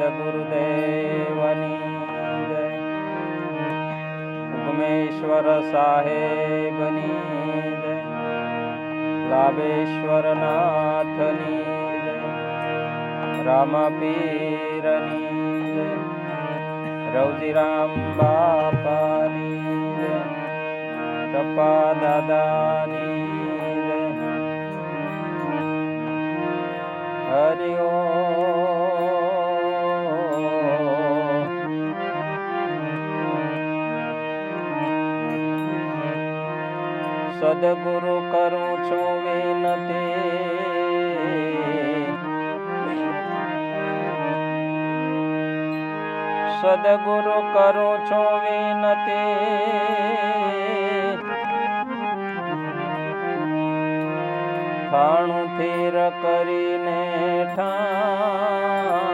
સદગુરુદેવની જય. ઉગમેશ્વર સાહેબની જય. લાભેશ્વર નાથની જય. રામપીરની જય. રવજીરામ બાપાની જય. ટપ્પા દાદાની જય. હરિ સદગુરુ કરું છું વિનતી, સદગુરુ કરું છું વિનતી, થાણું થીર કરીને ઠામ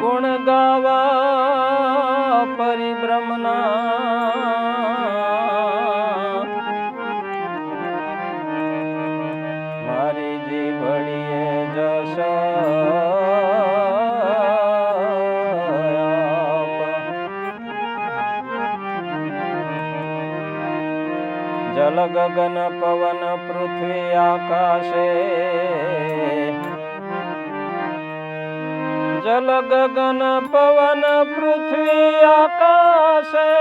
ગુણ ગાવા પરિબ્રહ્મના, મારી જીભડીએ જશ જલ ગગન પવન પૃથ્વી આકાશે, જલ ગગન પવન પૃથ્વી આકાશે,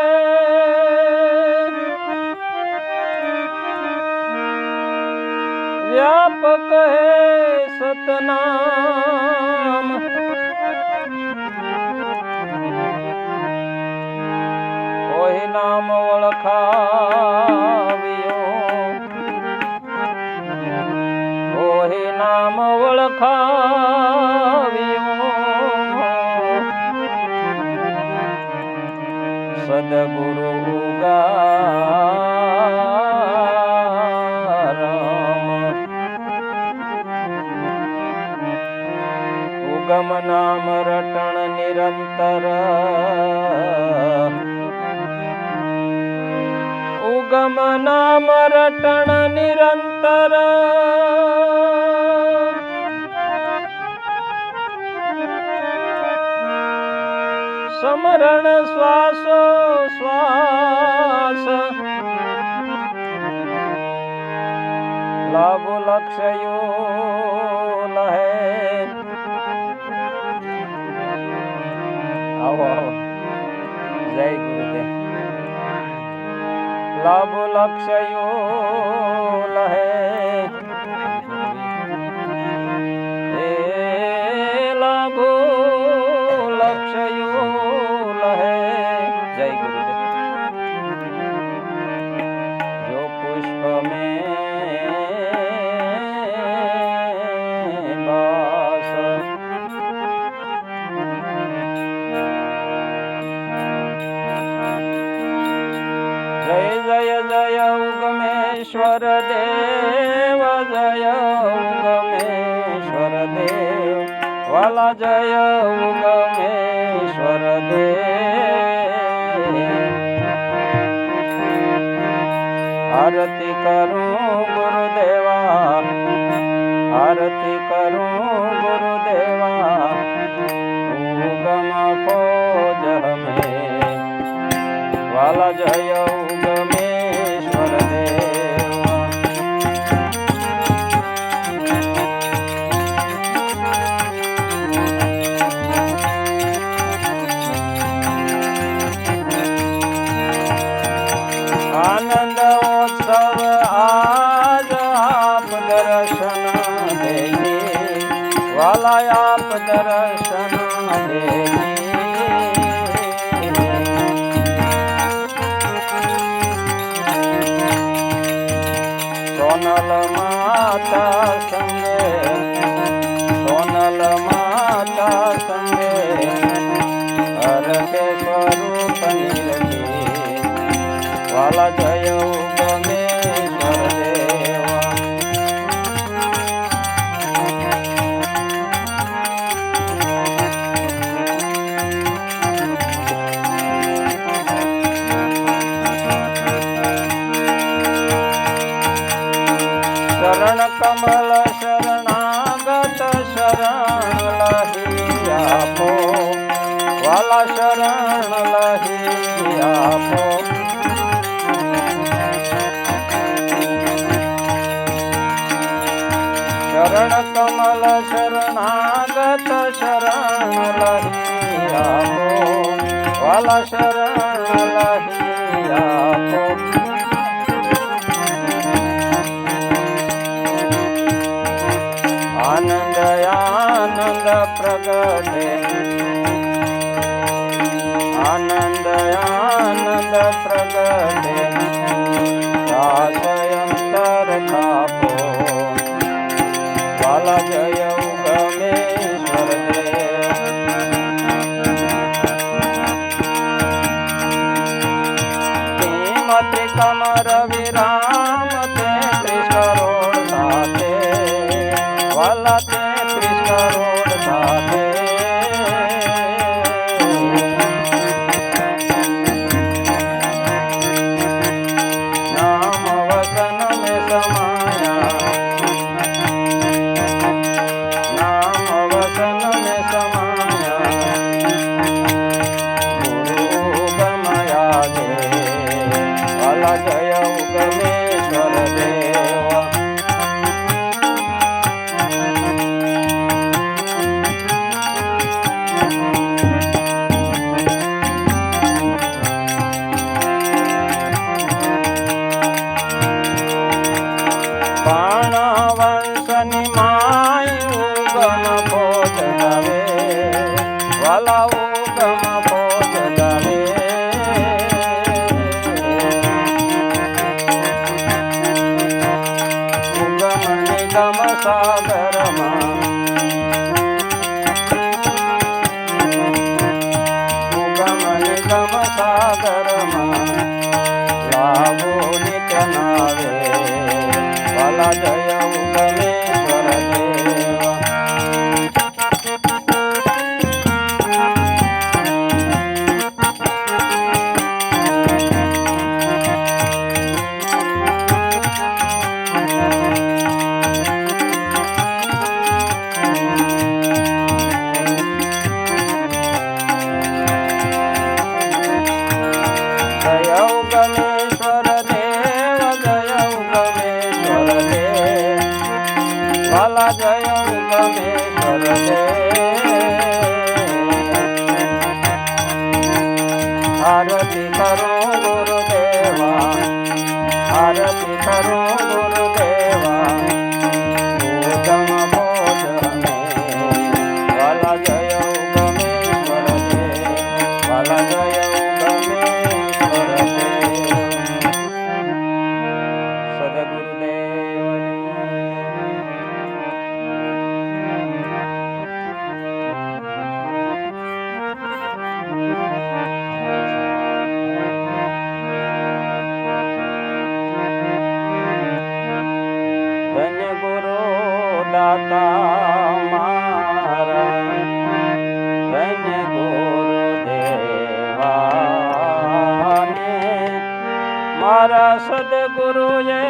વ્યાપક હે સતનામ, કોઈ નામ ઓળખાવ્યો, કોઈ નામ ઓળખાવ્યો, સદગુરુ ઉગારામ. ઉગમ નામ રટણ નિરંતર, ઉગમ નામ રટણ નિરંતર, સમરણ શ્વાસો શ્વાસ, લાભ લક્ષયો લહે. આવો આવો, જય ગુરુદેવ. લાભ લક્ષયો લહે, હે લાભ લક્ષયો લહે. જય ગુરુદેવ. જો પુષ્પ में बास, जय जय जय उगमेश्वर देव, जय उगमेश्वर देव वाला, जय उगमेश्वर देव. आरती करूं गुरुदेवा, आरती करूं गुरुदेवा, उगम खोज हमें वाला, जय उगमेश्वर देवा. आनंद उत्सव आज आप दर्शन देंगे वाला, आप दर्शन देंगे. सोनल माता संगे, सोनल माता संगे, हर के स्वरूप निरखे वाला, जय उगमेश्वर देवा. चरण कमल આપો, વાલા શરણ લહી આપો. શરણ કમલ શરણાગત શરણ લહી આપો, વાલા શરણ લહી આપો. આનંદ આનંદ પ્રગટે, આનંદ આનંદ પ્રગટે, રાસયંતર થાપો, વાલા જય ઉગમેશ્વર દેવ. કિંમતી કમર વિરામ 33 કરોડ સાથે, વાલા 33 કરોડ સાથે. નામ વસન મેં સમાયા, નામ વસન મેં સમાયા, ગુરુ ગમયા દે, વાલા જય ઉગમેશ્વર દેવ. વંશની માય ઉગમ ભોજ ગાવે, વાલા ઉગમ ભોજ ગાવે. ઉગમ નિગમ સાગરમાં, ઉગમ નિગમ સાગરમાં, લાભો નિત્ય નાવે, વાલા જય ઉગમેશ્વર દેવ. જય ઉગમેશ્વર દેવ, જય ઉગમેશ્વર દેવ, વાલા જય ઉગમેશ્વર દેવ. આરતી કરું ગુરુદેવા, આરતી કરું ગુરુદેવા, ઉગમ ભોજ હમે, વાલા જય ઉગમેશ્વર દેવ, વાલા જય ઉગમેશ્વર દેવ. સદગુરુદેવની ધન્ય ગુરુ દાતા મારા, ધન્ય ગુરુ દેવાને, મારા સદગુરુએ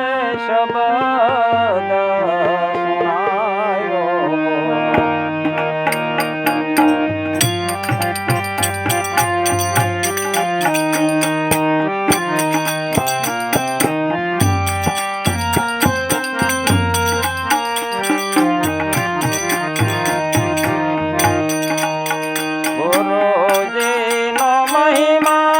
શબ્દ સુણાયો. ગુરુજીનો મહિમા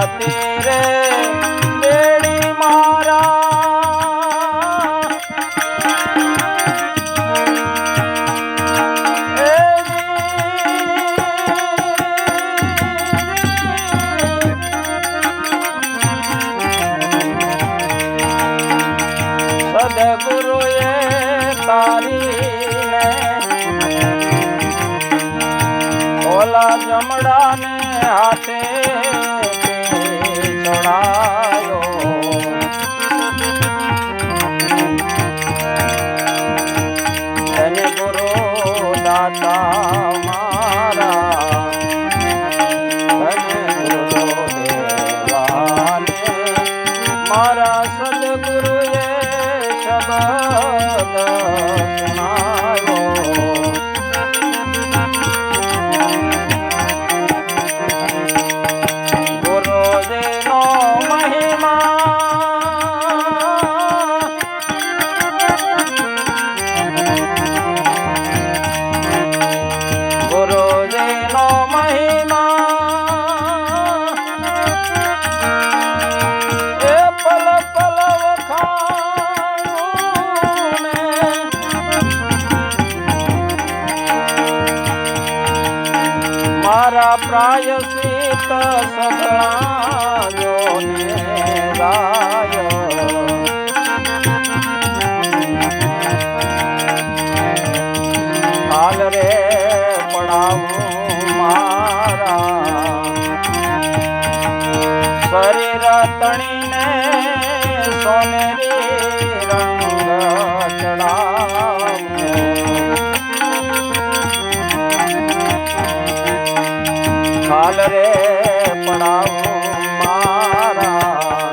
તીરે બેડી મારા સદગુરુએ તારીને ઓલા જમડાને હાથે ચડાયો ધન્ય ગુરુ દાતા મારા ધન્ય ગુરુ દેવાને મારા સદગુરુએ શબ્દ સુનાયો ગુરુજીનો મહિમા ગુરુજીનો મહિમા એ પલ પલ વખાણું ને મારા પ્રાયશ્ચિત સગળા જોને ગાય હાલ રે પડાવું મારા શરીર તણીને સોનેરી રંગ ચડાવું હાલ રે પડાવું મારા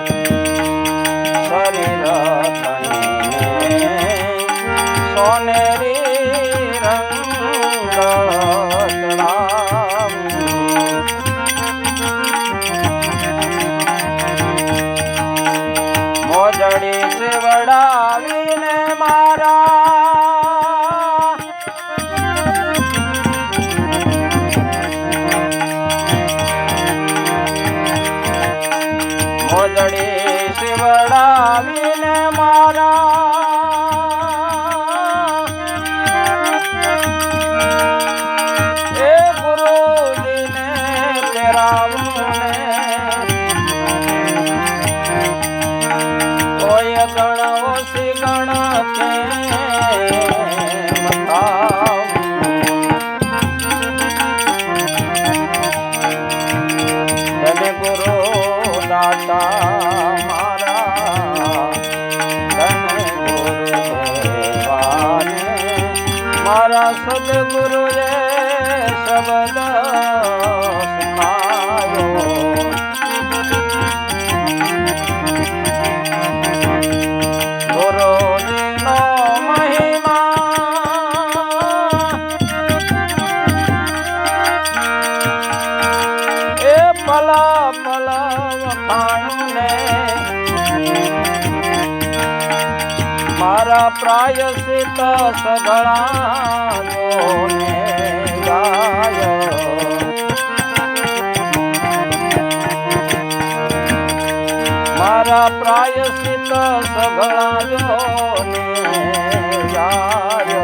શરીર તણીને સોનેરી રંગ ચડાવું મોજડી સેવડાવીને મારા મોજડી સેવડાવીને મારા એ ગુરુજીને તેરાવું ને કોઈ ગણ ઓછી ગણ કે ધન્ય ગુરુ દાતા મારા ધન્ય ગુરુ દેવાને મારા સદગુરુએ શબ્દ સુનાયો ગુરુજીનો મહિમા એ પલ પલ વખાણું ને મારા પ્રાયશ્ચિત સગળા જોને ગાય મારા પ્રાયશ્ચિત સગળા જોને ગાય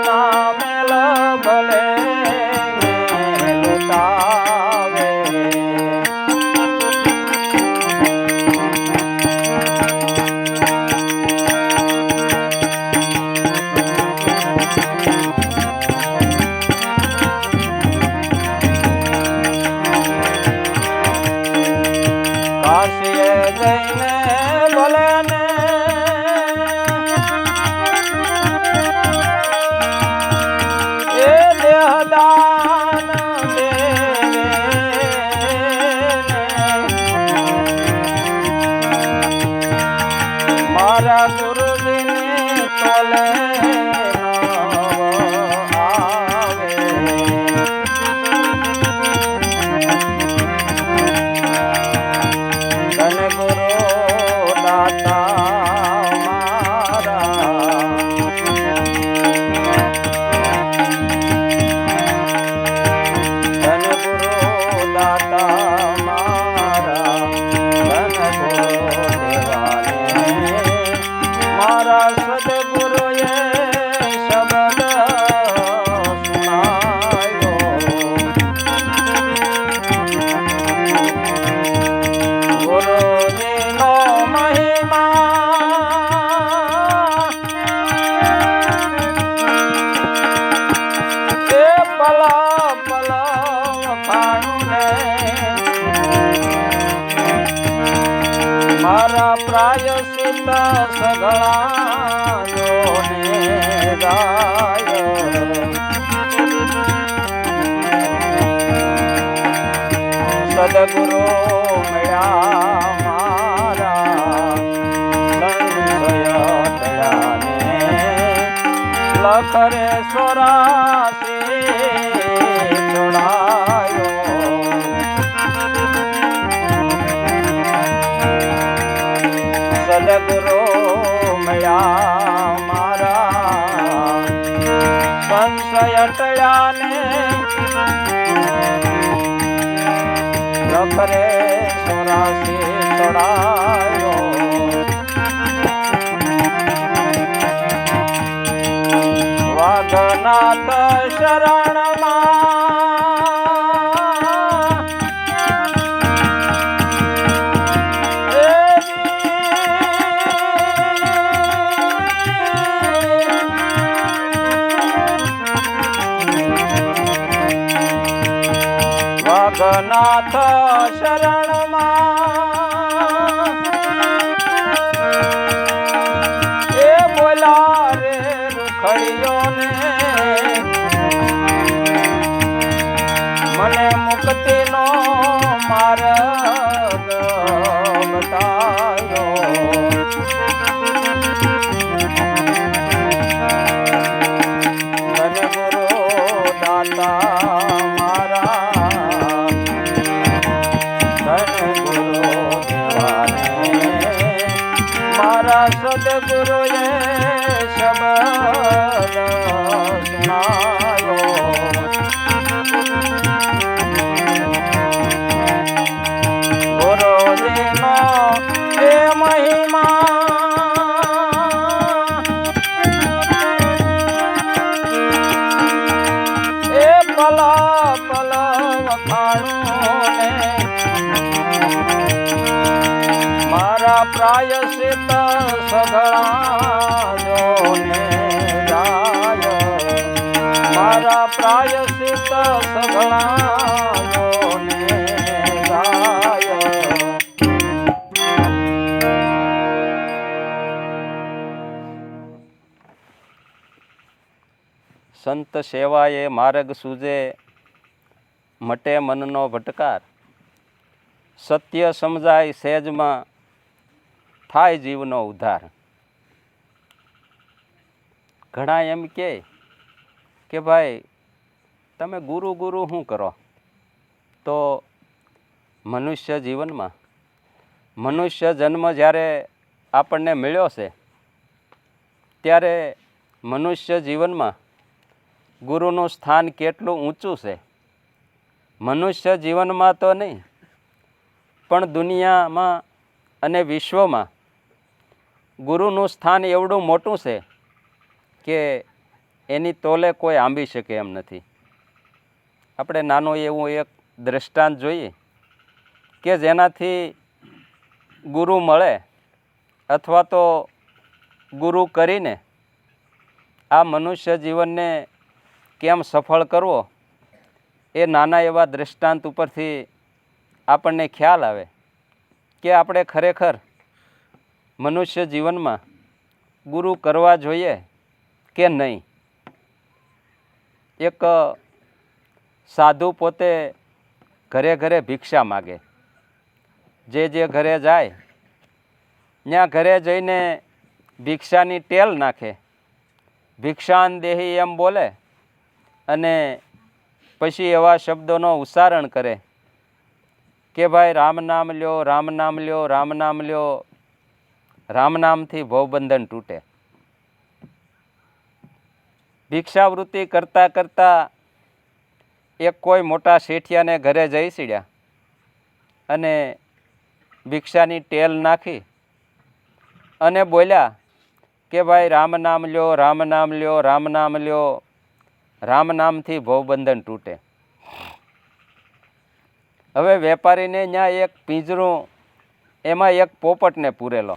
ના મેલ ભલે લૂટાવે. કાશીએ જઈને ભલે ને એ દેહદાન દેવે મારા ગુરુજીને તોલે મારા પ્રાયશ્ચિત સગળાયોને ગાય. સદગુરુ મળ્યા મારા સંશય દયાને લખરે સોરાસી જોડાયો. સદગુરુ મળ્યા મારા સંશય ટળ્યાને લખરે સોરાસી તોડાયો. વાઘનાથ શરણમાં વાઘનાથ શરણમાં એ બોલા રે રૂખડીઓને મને મુક્તિનો માર્ગ બતાવ્યો. મને ગુરુ દાતા સદગુરુએ શબ્દ સુનાયો. ગુરુજીનો એ મહિમા એ પલ પલ વખાણું મારા પ્રાયશ્ચિત સગળાયોને ગાય. મારા પ્રાયશ્ચિત સગળાયોને ગાય. સંત સેવાએ માર્ગ સૂજે મટે મનનો ભટકાર. સત્ય સમજાય સહેજમાં થાય જીવનો ઉદ્ધાર. ઘણા એમ કે ભાઈ તમે ગુરુ ગુરુ શું કરો? તો મનુષ્ય જીવનમાં મનુષ્ય જન્મ જ્યારે આપણને મળ્યો છે ત્યારે મનુષ્ય જીવનમાં ગુરુનું સ્થાન કેટલું ઊંચું છે. મનુષ્ય જીવનમાં તો નહીં પણ દુનિયામાં અને વિશ્વમાં ગુરુનું સ્થાન એવડું મોટું છે કે એની તોલે કોઈ આંબી શકે એમ નથી. આપણે નાનું એવું એક દૃષ્ટાંત જોઈએ કે જેનાથી ગુરુ મળે અથવા તો ગુરુ કરીને આ મનુષ્ય જીવનને કેમ સફળ કરવો, એ નાના એવા દૃષ્ટાંત ઉપરથી આપણને ખ્યાલ આવે કે આપણે ખરેખર મનુષ્ય જીવનમાં ગુરુ કરવા જોઈએ કે નહીં. એક સાધુ પોતે ઘરે ઘરે ભિક્ષા માગે, જે ઘરે જાય ત્યાં ઘરે જઈને ભિક્ષાની ટેલ નાખે, ભિક્ષાન દેહી એમ બોલે અને પછી એવા શબ્દોનો ઉચ્ચારણ કરે કે ભાઈ રામ નામ લ્યો, રામ નામ લ્યો, રામ નામ લ્યો, રામ નામથી ભવબંધન તૂટે. ભિક્ષાવૃત્તિ કરતાં કરતાં એક કોઈ મોટા શેઠિયાને ઘરે જઈ સીડ્યા અને ભિક્ષાની ટેલ નાખી અને બોલ્યા કે ભાઈ રામ નામ લ્યો, રામ નામ લ્યો, રામ નામ લ્યો, રામ નામથી ભવબંધન તૂટે. હવે વેપારીને ત્યાં એક પિંજરું, એમાં એક પોપટને પૂરેલો.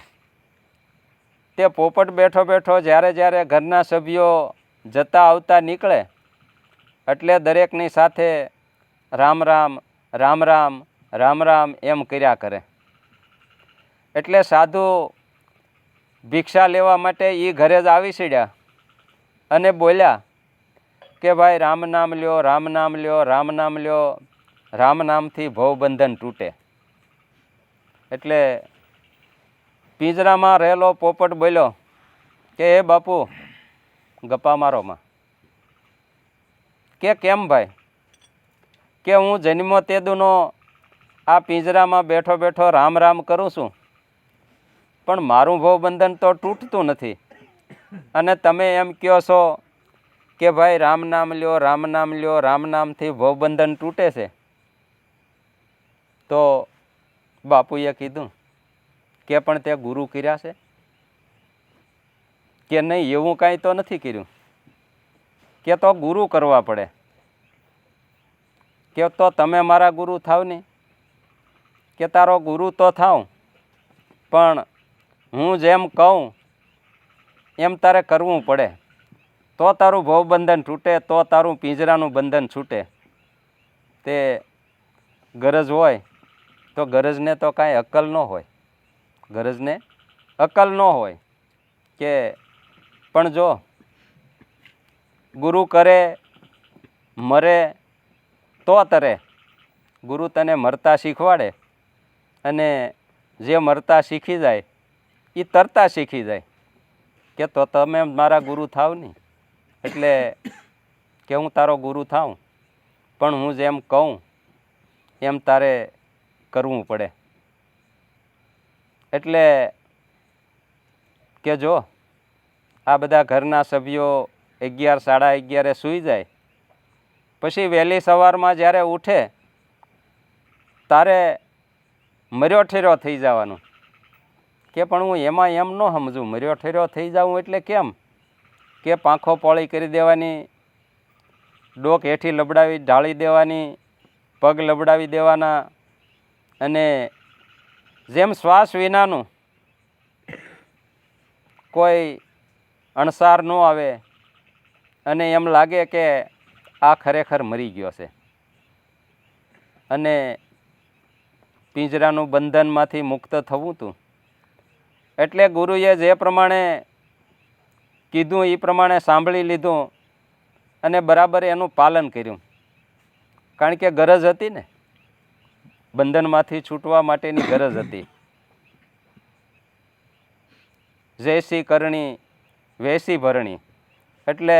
તે પોપટ બેઠો બેઠો જ્યારે ઘરના સભ્યો જતા આવતા નીકળે એટલે દરેકની સાથે રામ રામ, રામ રામ, રામ રામ એમ કર્યા કરે. એટલે સાધુ ભિક્ષા લેવા માટે એ ઘરે જ આવી સીડ્યા અને બોલ્યા કે ભાઈ રામ નામ લ્યો, રામ નામ લ્યો, રામ નામ લ્યો, રામ નામથી ભવબંધન તૂટે. એટલે પિંજરામાં રહેલો પોપટ બોલ્યો કે હે બાપુ, ગપ્પા મારોમાં. કે કેમ ભાઈ? કે હું જન્મો તેદુનો આ પિંજરામાં બેઠો બેઠો રામ રામ કરું છું, પણ મારું ભવબંધન તો તૂટતું નથી, અને તમે એમ કહો છો કે ભાઈ રામ નામ લ્યો, રામ નામ લ્યો, રામ નામથી ભવબંધન તૂટે છે. તો બાપુએ કીધું કે પણ તે ગુરુ કર્યા છે કે નહીં? એવું કાંઈ તો નથી કર્યું. કે તો ગુરુ કરવા પડે. કે તો તમે મારા ગુરુ થાવ ને. કે તારો ગુરુ તો થાવ, પણ હું જેમ કહું એમ તારે કરવું પડે, તો તારું ભવબંધન તૂટે, તો તારું પિંજરાનું બંધન છૂટે. તે ગરજ હોય તો ગરજને તો કાંઈ અક્કલ ન હોય, ગરજને અક્કલ ન હોય. કે પણ જો ગુરુ કરે, મરે તો તરે. ગુરુ તને મરતા શીખવાડે, અને જે મરતા શીખી જાય એ તરતા શીખી જાય. કે તો તમે મારા ગુરુ થાવ નહીં. એટલે કે હું તારો ગુરુ થાઉં, પણ હું જેમ કહું એમ તારે કરવું પડે. એટલે કે જો આ બધા ઘરના સભ્યો 11, સાડા 11 સૂઈ જાય, પછી વહેલી સવારમાં જ્યારે ઉઠે તારે મર્યો ઠેર્યો થઈ જવાનું. કે પણ હું એમાં એમ ન સમજું, મર્યો ઠેર્યો થઈ જાઉં એટલે કેમ? કે પાંખો પોળી કરી દેવાની, ડોક હેઠી લબડાવી ઢાળી દેવાની, પગ લબડાવી દેવાના, અને જેમ શ્વાસ વિનાનું કોઈ અણસાર ન આવે અને એમ લાગે કે આ ખરેખર મરી ગયો છે, અને પિંજરાનું બંધનમાંથી મુક્ત થવું હતું. એટલે ગુરુએ જે પ્રમાણે કીધું એ પ્રમાણે સાંભળી લીધું અને બરાબર એનું પાલન કર્યું. કારણ કે ગરજ હતી ને, બંધનમાંથી છૂટવા માટેની ગરજ હતી. જૈસી કરણી વૈસી ભરણી. એટલે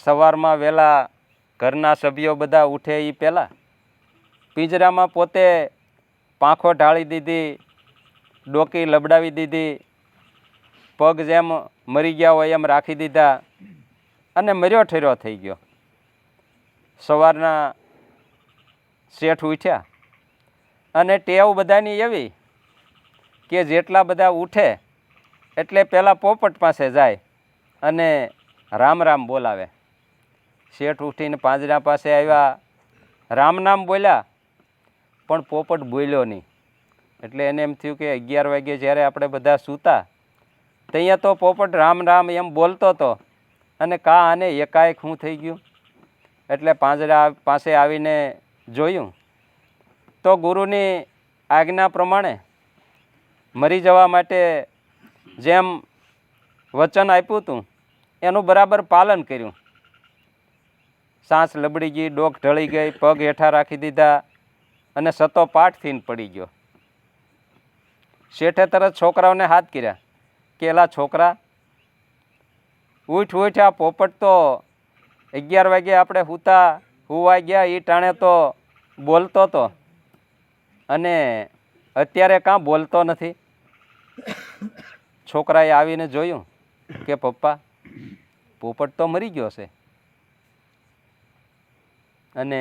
સવારમાં વહેલા ઘરના સભ્યો બધા ઉઠે એ પહેલાં પિંજરામાં પોતે પાંખો ઢાળી દીધી, ડોકી લબડાવી દીધી, પગ જેમ મરી ગયા હોય એમ રાખી દીધા, અને મર્યો ઠેર્યો થઈ ગયો. સવારના શેઠ ઉઠ્યા, અને ટેવ બધાની એવી કે જેટલા બધા ઉઠે એટલે પહેલાં પોપટ પાસે જાય અને રામ રામ બોલાવે. શેઠ ઉઠીને પાંજરા પાસે આવ્યા, રામ નામ બોલ્યા, પણ પોપટ બોલ્યો નહીં. એટલે એને એમ થયું કે 11 વાગે જ્યારે આપણે બધા સૂતા ત્યાં તો પોપટ રામ રામ એમ બોલતો હતો, અને આને એકાએક શું થઈ ગયું. એટલે પાંજરા પાસે આવીને જોયું તો ગુરુની આજ્ઞા પ્રમાણે મરી જવા માટે જેમ વચન આપ્યું હતું એનું બરાબર પાલન કર્યું. સાંસ લબડી ગઈ, ડોક ઢળી ગઈ, પગ હેઠા રાખી દીધા અને સતો પાઠ થઈને પડી ગયો. શેઠે તરત છોકરાઓને હાથ કર્યા કે એલા છોકરા, ઉઠ, આ પોપટ તો 11 વાગે આપણે હુવા ગયા એ ટાણે તો બોલતો હતો, અને અત્યારે કાં બોલતો નથી. છોકરાએ આવીને જોયું કે પપ્પા, પોપટ તો મરી ગયો છે, અને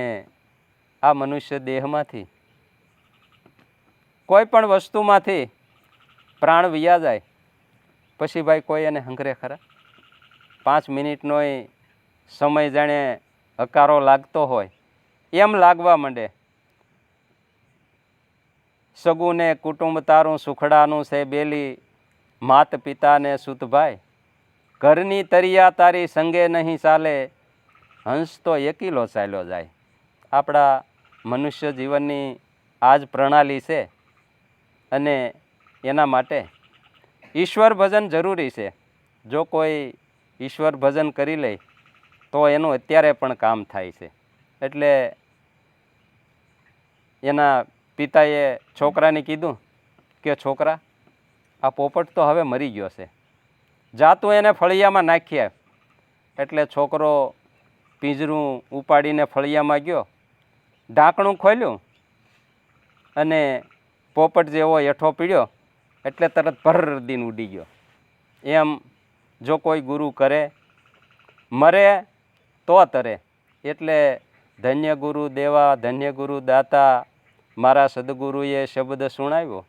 આ મનુષ્ય દેહમાંથી કોઈ પણ વસ્તુમાંથી પ્રાણ વયા જાય પછી ભાઈ કોઈ એને હંગરે ખરા? 5 મિનિટનો સમય જાણે હકારો લાગતો હોય એમ લાગવા માંડે. સગુને કુટુંબ તારું સુખડાનું છે બેલી, માત પિતાને સુતભાઈ, ઘરની તરિયા તારી સંગે નહીં ચાલે, હંસ તો એકીલો ચાલ્યો જાય. આપણા મનુષ્ય જીવનની આ જ પ્રણાલી છે, અને એના માટે ઈશ્વર ભજન જરૂરી છે. જો કોઈ ઈશ્વર ભજન કરી લે તો એનું અત્યારે પણ કામ થાય છે. એટલે એના પિતાએ છોકરાને કીધું કે છોકરા, આ પોપટ તો હવે મરી ગયો છે, જાતું એને ફળિયામાં નાખી આવ. એટલે છોકરો પિંજરું ઉપાડીને ફળિયામાં ગયો, ઢાંકણું ખોલ્યું અને પોપટ જેવો હેઠો પીડ્યો એટલે તરત ભર દીન ઉડી ગયો. એમ જો કોઈ ગુરુ કરે, મરે તો તરે. એટલે ધન્ય ગુરુ દેવા, ધન્ય ગુરુ દાતા, મારા સદગુરુએ શબ્દ સુણાવ્યો.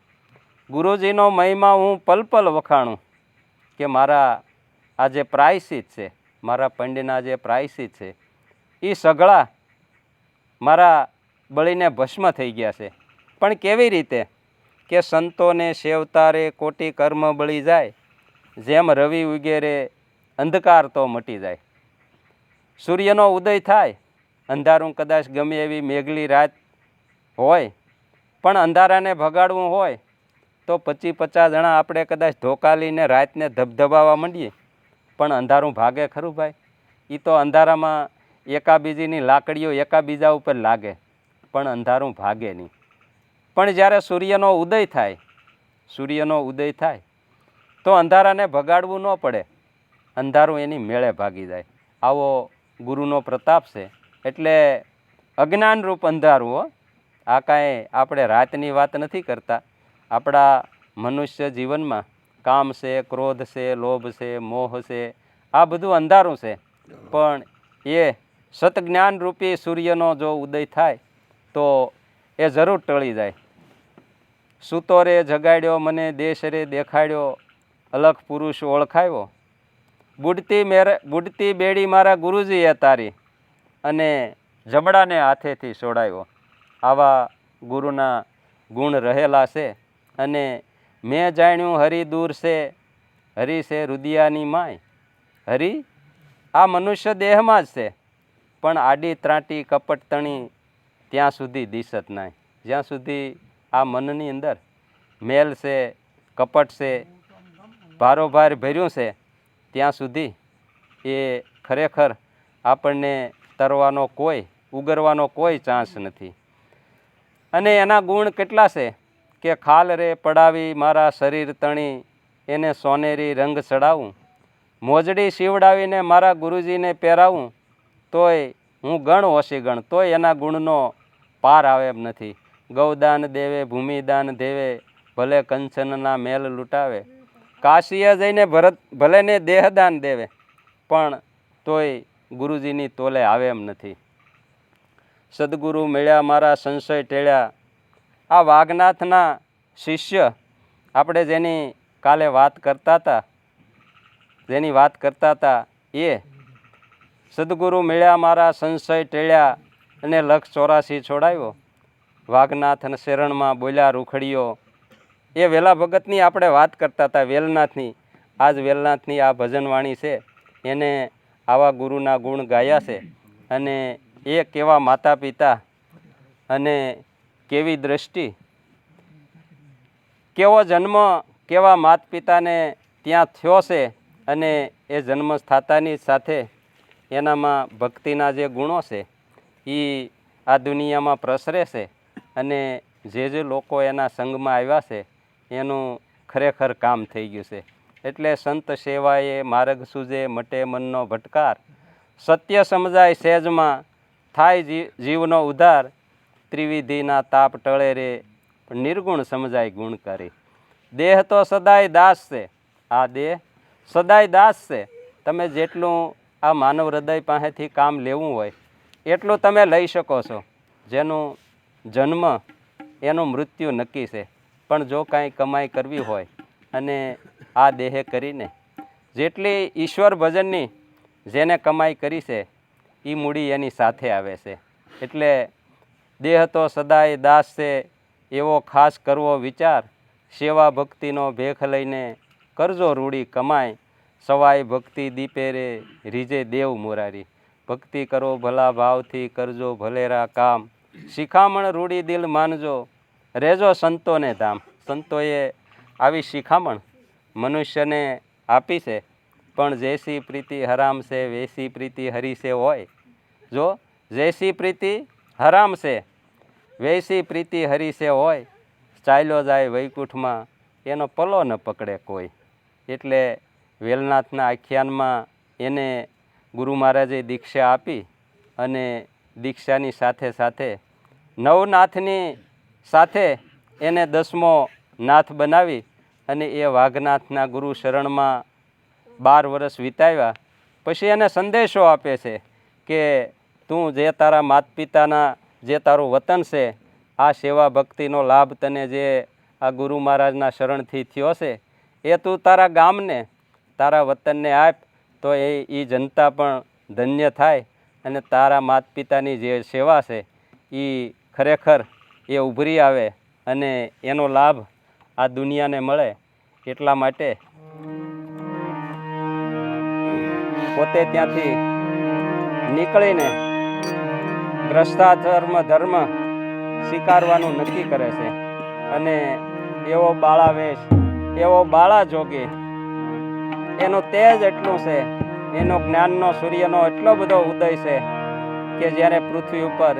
ગુરુજીનો મહિમા હું પલ પલ વખાણું, કે મારા આ જે પ્રાયશ્ચિત છે, મારા પંડના જે પ્રાયશ્ચિત છે, એ સઘળા મારા બળીને ભસ્મ થઈ ગયા છે. પણ કેવી રીતે? કે સંતોને સેવતારે કોટી કર્મ બળી જાય, જેમ રવિ ઉગેરે અંધકાર તો મટી જાય. સૂર્યનો ઉદય થાય, અંધારું કદાચ ગમે એવી મેઘલી રાત હોય, પણ અંધારાને ભગાડવું હોય તો 25-50 જણા આપણે કદાચ ધોકાલીને રાતને ધબધબાવવા માંડીએ, પણ અંધારું ભાગે ખરું ભાઈ? એ તો અંધારામાં એકાબીજીની લાકડીઓ એકાબીજા ઉપર લાગે, પણ અંધારું ભાગે નહીં. પણ જ્યારે સૂર્યનો ઉદય થાય તો અંધારાને ભગાડવું ન પડે, અંધારું એની મેળે ભાગી જાય. આવો ગુરુનો પ્રતાપ છે. એટલે અજ્ઞાનરૂપ અંધારું હો, આ કાંઈ આપણે રાતની વાત નથી કરતા. આપણા મનુષ્ય જીવનમાં કામ છે, ક્રોધ છે, લોભ છે, મોહ છે, આ બધું અંધારું છે. પણ એ સતજ્ઞાનરૂપી સૂર્યનો જો ઉદય થાય તો એ જરૂર ટળી જાય. સૂતો રે જગાડ્યો મને, દેશ રે દેખાડ્યો, અલખ પુરુષ ઓળખાયો, બુડતી બેડી મારા ગુરુજીએ તારી, અને જમડાને હાથેથી છોડાયો. આવા ગુરુના ગુણ રહેલા છે. અને મેં જાણ્યું હરિ દૂર છે, હરિ છે રુદિયાની માય. હરિ આ મનુષ્ય દેહમાં જ છે, પણ આડી ત્રાંટી કપટ તણી ત્યાં સુધી દિશત નાય. જ્યાં સુધી આ મનની અંદર મેલ છે, કપટ છે, ભારોભાર ભર્યું છે, ત્યાં સુધી એ ખરેખર આપણને તરવાનો ઉગરવાનો કોઈ ચાન્સ નથી. અને એના ગુણ કેટલા છે કે ખાલ રે પડાવી મારા શરીર તણી, એને સોનેરી રંગ ચડાવું, મોજડી સીવડાવીને મારા ગુરુજીને પહેરાવું, તોય હું ગણ ઓછી ગણ, તોય એના ગુણનો પાર આવે એમ નથી. ગૌદાન દેવે, ભૂમિદાન દેવે, ભલે કંચનના મેલ લૂંટાવે, કાશીએ જઈને ભલે ને દેહદાન દેવે, પણ તોય ગુરુજીની તોલે આવે એમ નથી. સદગુરુ મળ્યા મારા સંશય ટેળ્યા. આ વાઘનાથના શિષ્ય આપણે જેની કાલે વાત કરતા હતા, એ સદગુરુ મળ્યા મારા સંશય ટેળ્યા અને 184 છોડાવ્યો, વાઘનાથ અને શરણમાં બોલ્યા રૂખડીઓ. એ વેલા ભગતની આપણે વાત કરતા હતા, વેલનાથની. આજ વેલનાથની આ ભજનવાણી છે, એને આવા ગુરુના ગુણ ગાયા છે. અને એ કેવા માતા પિતા અને કેવી દ્રષ્ટિ, કેવો જન્મ કેવા માતા પિતાને ત્યાં થયો છે. અને એ જન્મ થતાની સાથે એનામાં ભક્તિના જે ગુણો છે એ આ દુનિયામાં પ્રસરે છે. અને જે લોકો એના સંગમાં આવ્યા છે એનું ખરેખર કામ થઈ ગયું છે. એટલે સંત સેવાએ માર્ગ સૂજે, મટે મનનો ભટકાર, સત્ય સમજાય સહેજમાં, થાય જીવનો ઉદ્ધાર, ત્રિવિધિના તાપ ટળે રે, નિર્ગુણ સમજાય ગુણકારી. દેહ તો સદાય દાસ છે, આ દેહ સદાય દાસ છે. તમે જેટલું આ માનવ હૃદય પાસેથી કામ લેવું હોય એટલું તમે લઈ શકો છો. જેનું જન્મ એનું મૃત્યુ નક્કી છે. પણ જો કાંઈ કમાઈ કરવી હોય અને આ દેહે કરીને જેટલી ઈશ્વર ભજનની જેને કમાઈ કરી છે એ મૂડી એની સાથે આવે છે. એટલે દેહ તો સદાય દાસ છે, એવો ખાસ કરવો વિચાર, સેવા ભક્તિનો ભેખ લઈને કરજો રૂડી કમાય, સવાય ભક્તિ દીપે રે, રીજે દેવ મોરારી. ભક્તિ કરો ભલા ભાવથી, કરજો ભલેરા કામ, શિખામણ રૂડી દિલ માનજો, રેજો સંતોને ધામ. સંતોએ આવી શિખામણ મનુષ્યને આપી છે. પણ જૈસી પ્રીતિ હરામ છે, વૈસી પ્રીતિ હરી છે હોય. જો જૈસી પ્રીતિ હરામ છે, વૈસી પ્રીતિ હરી છે હોય, ચાલ્યો જાય વૈકુંઠમાં, એનો પલો ન પકડે કોઈ. એટલે વેલનાથના આખ્યાનમાં એને ગુરુ મહારાજે દીક્ષા આપી અને દીક્ષાની સાથે સાથે નવનાથની સાથે એને 10મો નાથ બનાવી અને એ વાઘનાથના ગુરુ શરણમાં 12 વર્ષ વિતાવ્યા. પછી એને સંદેશો આપે છે કે તું જે તારા માતા પિતાના જે તારું વતન છે, આ સેવા ભક્તિનો લાભ તને જે આ ગુરુ મહારાજના શરણથી થયો છે, એ તું તારા ગામને તારા વતનને આપ, તો એ જનતા પણ ધન્ય થાય અને તારા માતા પિતાની જે સેવા છે એ ખરેખર એ ઉભરી આવે અને એનો લાભ આ દુનિયાને મળે. એટલા માટે પોતે ત્યાંથી નીકળીને ભ્રષ્ટાચાર ધર્મ સ્વીકારવાનું નક્કી કરે છે. અને એવો બાળા વેશ, એવો બાળા જોગી, એનું તેજ એટલું છે, એનો જ્ઞાનનો સૂર્યનો એટલો બધો ઉદય છે કે જ્યારે પૃથ્વી ઉપર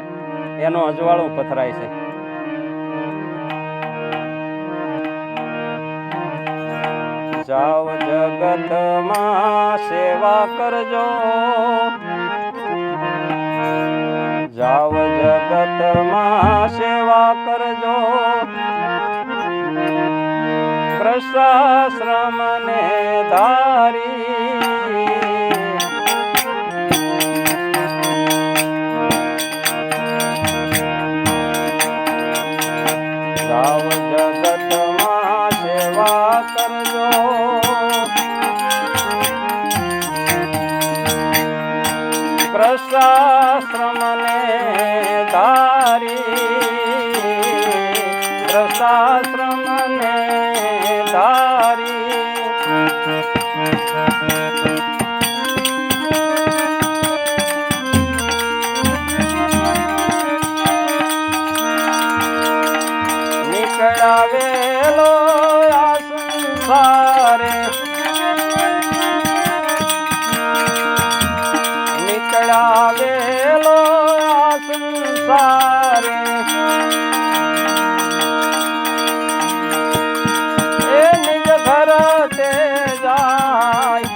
એનું અજવાળું પથરાય છે. જાવ જગતમાં સેવા કરજો, જાવ જગતમાં સેવા કરજો, પ્રશાશ્રમને ધારી. જાવ જગતમાં સેવા કરજો, પ્રશાશ્રમને ધારી, પ્રશાશ્રમને ધારી. નીકળાવેલો આ સંસારે, નીકળાવેલો આ સંસારે, એ નિજ ઘર તે જાય.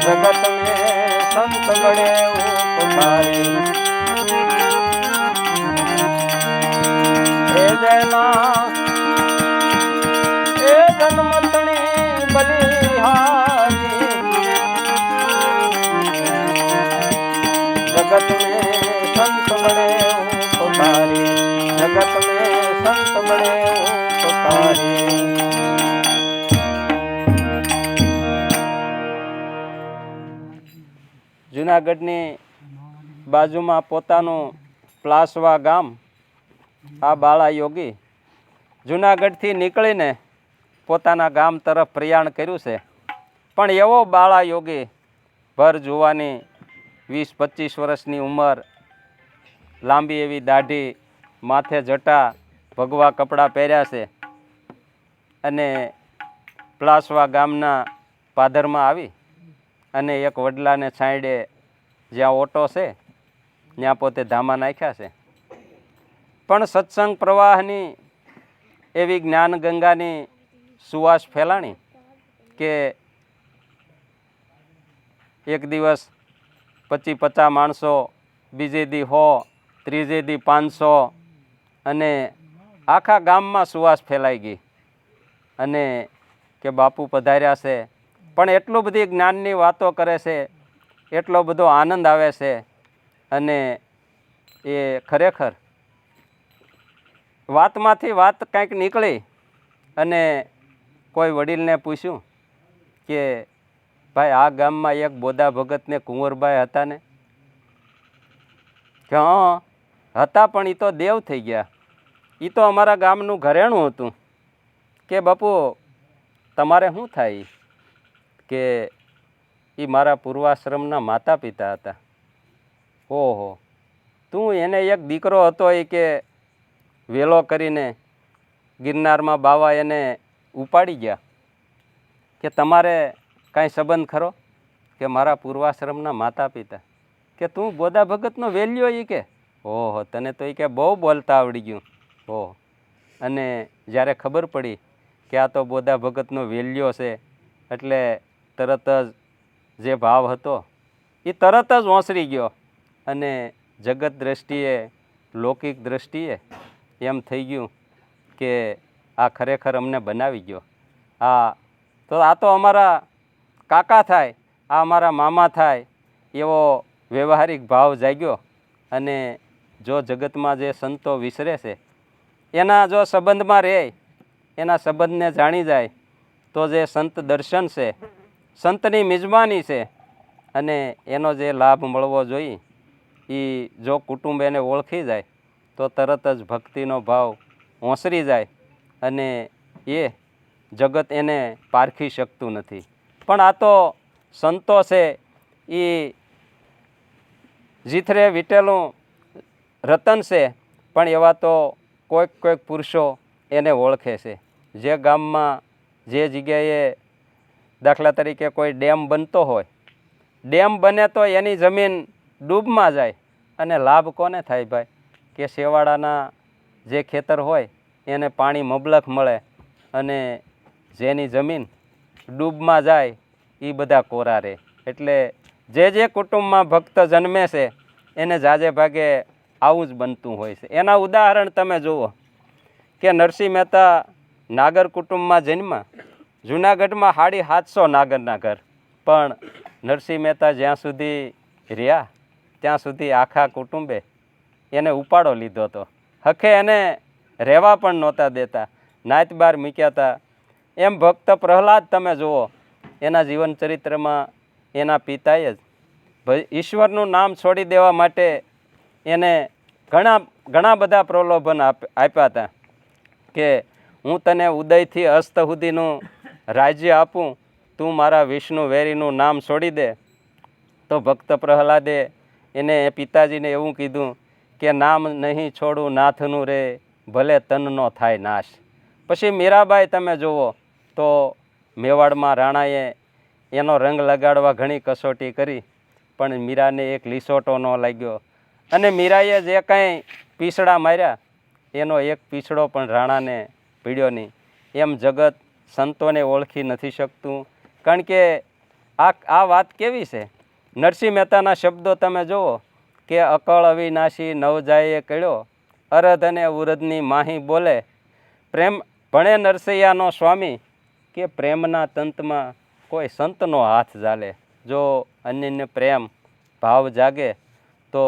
જગત ને સંત મળે ઉપકારે, એ જેના એ જન્મતણી બલિહારી. જગત ને સંત મળે ઉપકારી, જગત ને સંત મળે ઉપકારી. જુનાગઢની બાજુમાં પોતાનું પ્લાસવા ગામ આ બાળા યોગી જુનાગઢથી નીકળીને પોતાના ગામ તરફ પ્રયાણ કર્યું છે. પણ એવો બાળા યોગી ભર જુવાની 20-25 વર્ષની ઉંમર, લાંબી એવી દાઢી, માથે જટા, ભગવા કપડાં પહેર્યા છે અને પ્લાસવા ગામના પાદરમાં આવી અને એક વડલાને છાંયડે જ્યાં ઓટો છે ત્યાં પોતે ધામા નાખ્યા છે. પણ સત્સંગ પ્રવાહની એવી જ્ઞાન ગંગાની સુવાસ ફેલાણી કે એક દિવસ 25-50 માણસો, બીજે દી 100, ત્રીજે દી 500 અને આખા ગામમાં સુવાસ ફેલાઈ ગઈ અને કે બાપુ પધાર્યા છે. પણ એટલું બધી જ્ઞાનની વાતો કરે છે, એટલો બધો આનંદ આવે છે અને એ ખરેખર વાતમાંથી વાત કંઈક નીકળી અને કોઈ વડીલને પૂછ્યું કે ભાઈ આ ગામમાં એક બોદા ભગતને કુંવરબાઈ હતા ને? કે હા હતા, પણ એ તો દેવ થઈ ગયા, એ તો અમારા ગામનું ઘરેણું હતું. કે બાપુ તમારે શું થાય? કે એ મારા પૂર્વાશ્રમના માતા પિતા હતા. ઓહો, તું એને એક દીકરો હતો એ કે વેલો કરીને ગિરનારમાં બાવા એને ઉપાડી ગયા, કે તમારે કાંઈ સંબંધ ખરો? કે મારા પૂર્વાશ્રમના માતા પિતા. કે તું બોદા ભગતનો વેલ્યો? એ કે ઓહો, તને તો એ કે બહુ બોલતા આવડી ગયું. ઓહો, અને જ્યારે ખબર પડી કે આ તો બોદા ભગતનો વેલ્યો છે એટલે તરત જ જે ભાવ હતો એ તરત જ ઓસરી ગયો અને જગત દ્રષ્ટિએ, લૌકિક દ્રષ્ટિએ એમ થઈ ગયું કે આ ખરેખર અમને બનાવી ગયો. આ તો અમારા કાકા થાય, આ અમારા મામા થાય એવો વ્યવહારિક ભાવ જાગ્યો. અને જો જગતમાં જે સંતો વિસરે છે એના જો સંબંધમાં રહે, એના સંબંધને જાણી જાય તો જે સંત દર્શન છે, સંતની મિજબાની છે અને એનો જે લાભ મળવો જોઈએ એ જો કુટુંબ એને ઓળખી જાય તો તરત જ ભક્તિનો ભાવ ઓસરી જાય અને એ જગત એને પારખી શકતું નથી. પણ આ તો સંતો છે એ જીથરે વીટેલું રતન છે, પણ એવા તો કોઈક પુરુષો એને ઓળખે છે. જે ગામમાં, જે જગ્યાએ દાખલા તરીકે કોઈ ડેમ બનતો હોય, ડેમ બને તો એની જમીન ડૂબમાં જાય અને લાભ કોને થાય ભાઈ? કે શેવાળાના જે ખેતર હોય એને પાણી મબલખ મળે અને જેની જમીન ડૂબમાં જાય એ બધા કોરા રહે. એટલે જે કુટુંબમાં ભક્ત જન્મે છે એને જાજે ભાગે આવું જ બનતું હોય છે. એના ઉદાહરણ તમે જુઓ કે નરસિંહ મહેતા નાગર કુટુંબમાં જન્મા. જુનાગઢમાં 750 નાગરના ઘર, પણ નરસિંહ મહેતા જ્યાં સુધી રહ્યા ત્યાં સુધી આખા કુટુંબે એને ઉપાડો લીધો હતો. હખે એને રહેવા પણ નહોતા દેતા, નાત બાર મૂક્યા હતા. એમ ભક્ત પ્રહલાદ તમે જુઓ, એના જીવન ચરિત્રમાં એના પિતાએ જ ઈશ્વરનું નામ છોડી દેવા માટે એને ઘણા બધા પ્રલોભન આપ્યા હતા કે હું તને ઉદયથી અસ્ત સુધીનું રાજ્ય આપું, તું મારા વિષ્ણુ વેરીનું નામ છોડી દે. તો ભક્ત પ્રહલાદે એને પિતાજીને એવું કીધું કે નામ નહીં છોડું નાથનું રે, ભલે તનનો થાય નાશ. પછી મીરાબાઈ તમે જુઓ તો મેવાડમાં રાણાએ એનો રંગ લગાડવા ઘણી કસોટી કરી, પણ મીરાને એક લીસોટો ન લાગ્યો અને મીરાએ જે કાંઈ પીસડા માર્યા એનો એક પીસડો પણ રાણાને પીડ્યો નહીં. એમ જગત સંતોને ઓળખી નથી શકતું. કારણ કે આ વાત કેવી છે? નરસિંહ મહેતાના શબ્દો તમે જુઓ કે અકળ અવિનાશી નવ જાય કળ્યો, અરધ અને ઉરધની માહી બોલે, પ્રેમ ભણે નરસૈયાનો સ્વામી, કે પ્રેમના તંતમાં કોઈ સંતનો હાથ ચાલે. જો અન્યને પ્રેમ ભાવ જાગે તો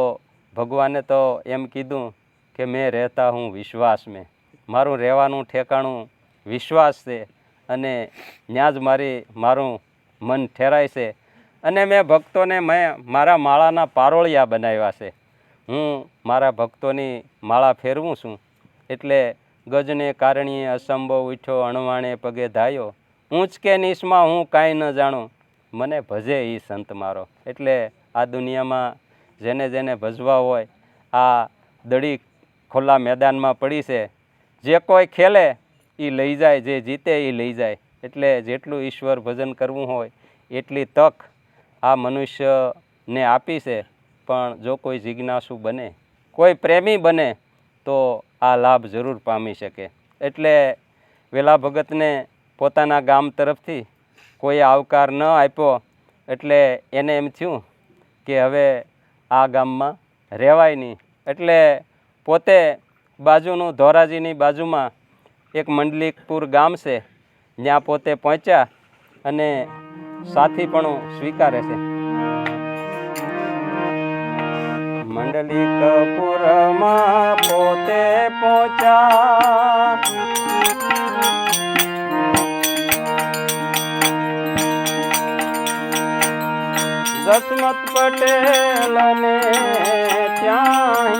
ભગવાને તો એમ કીધું કે મેં રહેતા હું વિશ્વાસ મેં, મારું રહેવાનું ઠેકાણું વિશ્વાસ છે અને ત્યાં જ મારું મન ઠેરાય છે. અને મેં ભક્તોને મારા માળાના પારોળિયા બનાવ્યા છે. હું મારા ભક્તોની માળા ફેરવું છું. એટલે ગજને કારણીએ અસંભવ ઉઠ્યો, અણવાણે પગે ધાયો, ઊંચ કે નીચમાં હું કાંઈ ન જાણું, મને ભજે એ સંત મારો. એટલે આ દુનિયામાં જેને જેને ભજવા હોય, આ દડી ખુલ્લા મેદાનમાં પડી છે. જે કોઈ ખેલે એ લઈ જાય, જે જીતે એ લઈ જાય. એટલે જેટલું ઈશ્વર ભજન કરવું હોય એટલી તક આ મનુષ્યને આપી છે. પણ જો કોઈ જિજ્ઞાસુ બને, કોઈ પ્રેમી બને તો આ લાભ જરૂર પામી શકે. એટલે વેલા ભગતને પોતાના ગામ તરફથી કોઈ આવકાર ન આપ્યો. એટલે એને એમ થયું કે હવે આ ગામમાં રહેવાય નહીં. એટલે પોતે બાજુનું ધોરાજીની બાજુમાં એક મંડલિકપુર ગામ છે, ત્યાં પોતે પહોંચ્યા અને સાથીપણું સ્વીકારે છે. મંડલિકપુરમાં પોતે પહોંચ્યા, જસમત પટેલને ત્યાં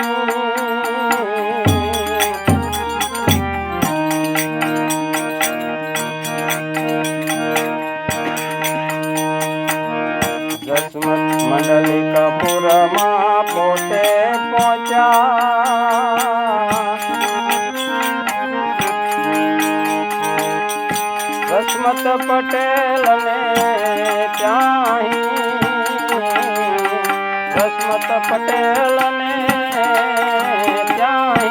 મંડલિકપુરમાં પોતે પહોંચ્યા, જસમત પટેલને ત્યાં, જસમત પટેલને ત્યાં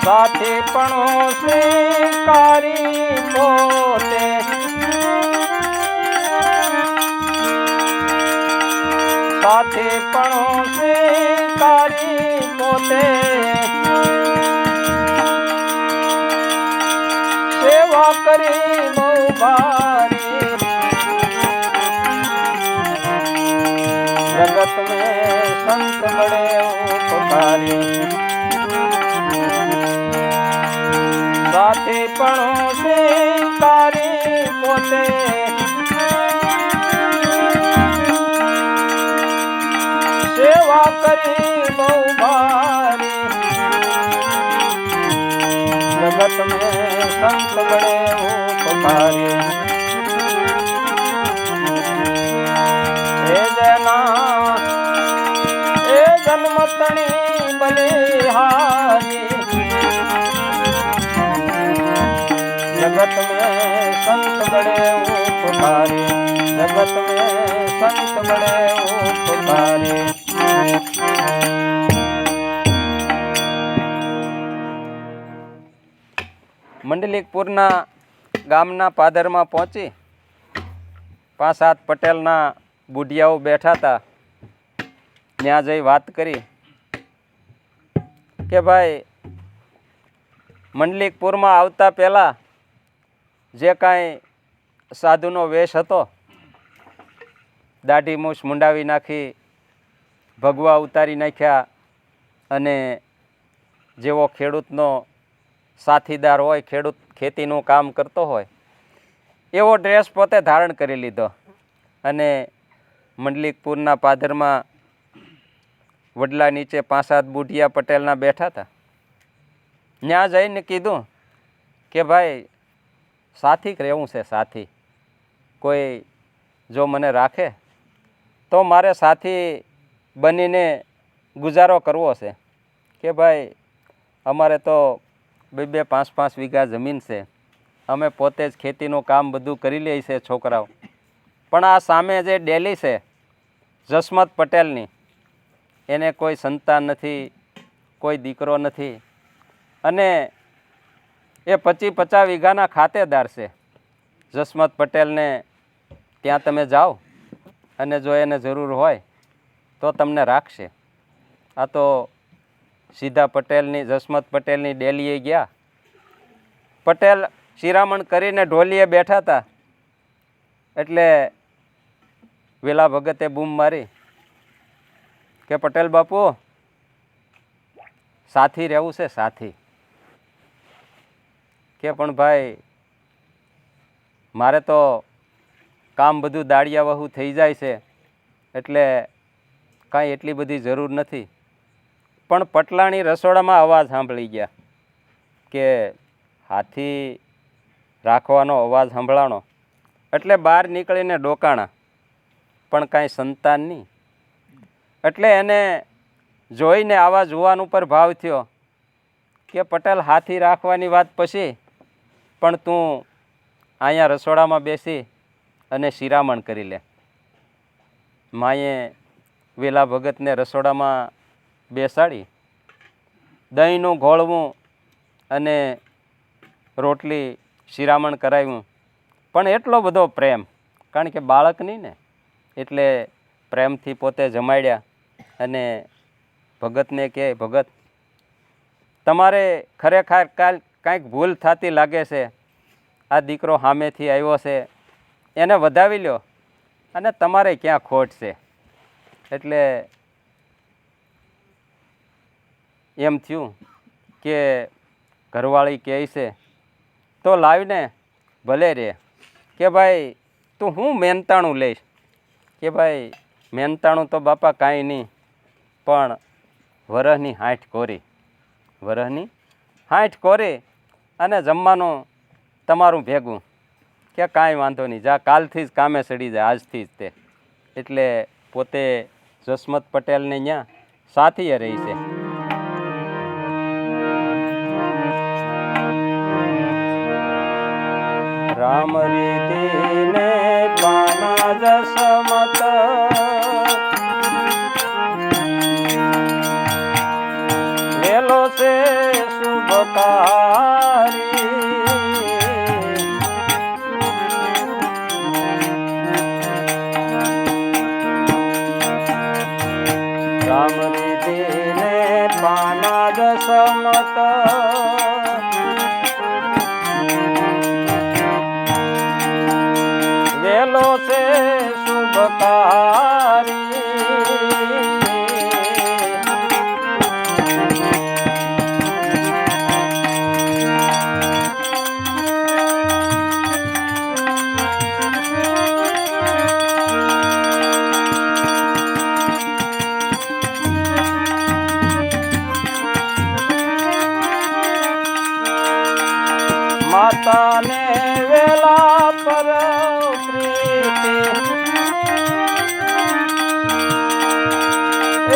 સાથીપણું સ્વીકારી પોતે, સાથીપણું સ્વીકારી પોતે, સેવા કરી બહુ ભારી, જગત મેં સંત બડે ઉપકારી, સાથીપણું સ્વીકારી પોતે, સેવા કરી બહુ ભારી, જગત મેં સંત બડે ઉપકારી, એ જેના એ જન્મતણી બલિહારી, जगत में संत बड़े उपकारी, जगत में संत बड़े उपकारी। મંડલિકપુરના ગામના પાદરમાં પહોંચી 5-7 પટેલના બુઢિયાઓ બેઠા હતા. ત્યાં જઈ વાત કરી કે ભાઈ મંડલિકપુરમાં આવતા પહેલાં જે કાંઈ સાધુનો વેશ હતો, દાઢી મૂછ મુંડાવી નાખી, ભગવા ઉતારી નાખ્યા, અને જેવો ખેડૂતનો સાથીદાર હોય, ખેડૂત ખેતીનું કામ કરતો હોય એવો ડ્રેસ પોતે ધારણ કરી લીધો. અને મંડલિકપુરના પાદરમાં વડલા નીચે 5-7 બુઢિયા પટેલના બેઠા હતા. ત્યાં જઈને કીધું કે ભાઈ સાથી રહેવું છે, સાથી કોઈ જો મને રાખે તો મારે સાથી બનીને ગુજારો કરવો છે. કે ભાઈ અમારે તો 2-5 વીઘા જમીન છે, અમે પોતે જ ખેતીનું કામ બધું કરી લઈએ છીએ છોકરાઓ, પણ આ સામે જે ડેલી છે જસમત પટેલની, એને કોઈ સંતાન નથી, કોઈ દીકરો નથી, અને એ 25-50 વીઘાના ખાતેદાર છે. જસમત પટેલને ત્યાં તમે જાઓ અને જો એને જરૂર હોય તો તમને રાખશે. આ તો સીધા પટેલની, જસમત પટેલની ડેલીએ ગયા. પટેલ શિરામણ કરીને ઢોલીએ બેઠા હતા. એટલે વેલા ભગતે બૂમ મારી કે પટેલ બાપુ સાથી રહેવું છે, સાથી. કે પણ ભાઈ મારે તો કામ બધું દાળિયા વહુ થઈ જાય છે, એટલે કાંઈ એટલી બધી જરૂર નથી. પણ પટલાણી રસોડામાં અવાજ સાંભળી ગયા કે હાથી રાખવાનો અવાજ સાંભળાણો, એટલે બહાર નીકળીને ડોકાણા, પણ કાંઈ સંતાન નહીં. એટલે એને જોઈને આવા જુવાન ઉપર ભાવ થયો કે પટેલ હાથી રાખવાની વાત પછી પણ તું અહીંયા રસોડામાં બેસી અને શિરામણ કરી લે. માએ વેલા ભગતને રસોડામાં બેસાડી દહીંનું ઘોળવું અને રોટલી શિરામણ કરાવ્યું. પણ એટલો બધો પ્રેમ, કારણ કે બાળક નહીં ને, એટલે પ્રેમથી પોતે જમાડ્યા. અને ભગતને કહે, ભગત તમારે ખરેખર કાંઈક ભૂલ થતી લાગે છે, આ દીકરો સામેથી આવ્યો છે એને વધાવી લ્યો, અને તમારે ક્યાં ખોટ છે. એટલે એમ થયું કે ઘરવાળી કહે છે તો લાવીને ભલે રે, કે ભાઈ તું હું મહેનતાણું લઈશ. કે ભાઈ મહેનતાણું તો બાપા કાંઈ નહીં, પણ વરહની 60 કોરી, વરહની 60 કોરી અને જમવાનું તમારું ભેગું. કે કાંઈ વાંધો નહીં, જા કાલથી જ કામે ચડી જાય, આજથી જ તે. એટલે પોતે જસમત પટેલને ત્યાં સાથીએ રહી છે. રામ રીતિને પાના જસમત વેલો છે શુભકારી. રામ રીતિને પાના જસમત વેલો છે શુભકારી. માતાને વેલા પર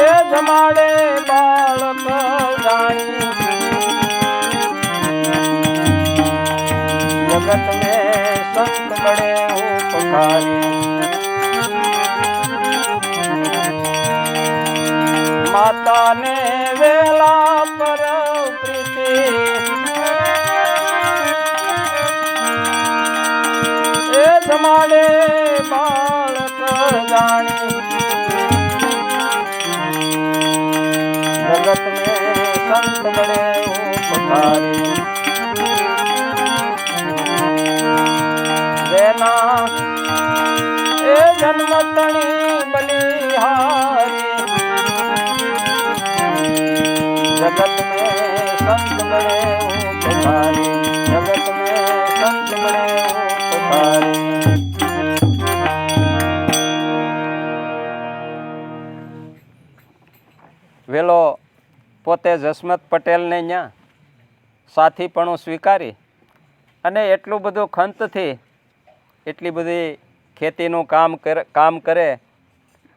એ જમાડે બાળક જાણી. જગત ને સંત બડે ઉપકારી. માતાને વેલા પર પ્રીતિ એ જમાડે બાળક જાણી. જગત ને સંત બડે ઉપકારી. જેના એ જન્મ તણી બલિહારી. જગત ને સંત બડે ઉપકારી. જગત ને સંત બડે ઉપકારી. વેલો પોતે જસમત પટેલને ત્યાં સાથીપણું સ્વીકારી અને એટલું બધું ખંતથી એટલી બધી ખેતીનું કામ કરે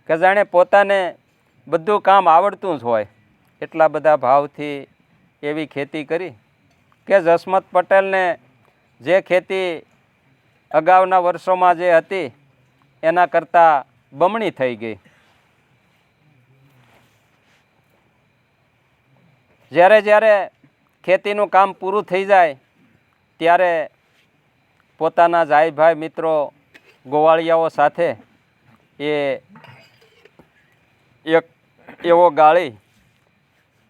કે જાણે પોતાને બધું કામ આવડતું જ હોય. એટલા બધા ભાવથી એવી ખેતી કરી કે જસમત પટેલને જે ખેતી અગાઉના વર્ષોમાં જે હતી એના કરતાં બમણી થઈ ગઈ. જ્યારે ખેતીનું કામ પૂરું થઈ જાય ત્યારે પોતાના જાયભાઈ મિત્રો ગોવાળિયાઓ સાથે એ એક એવો ગાળી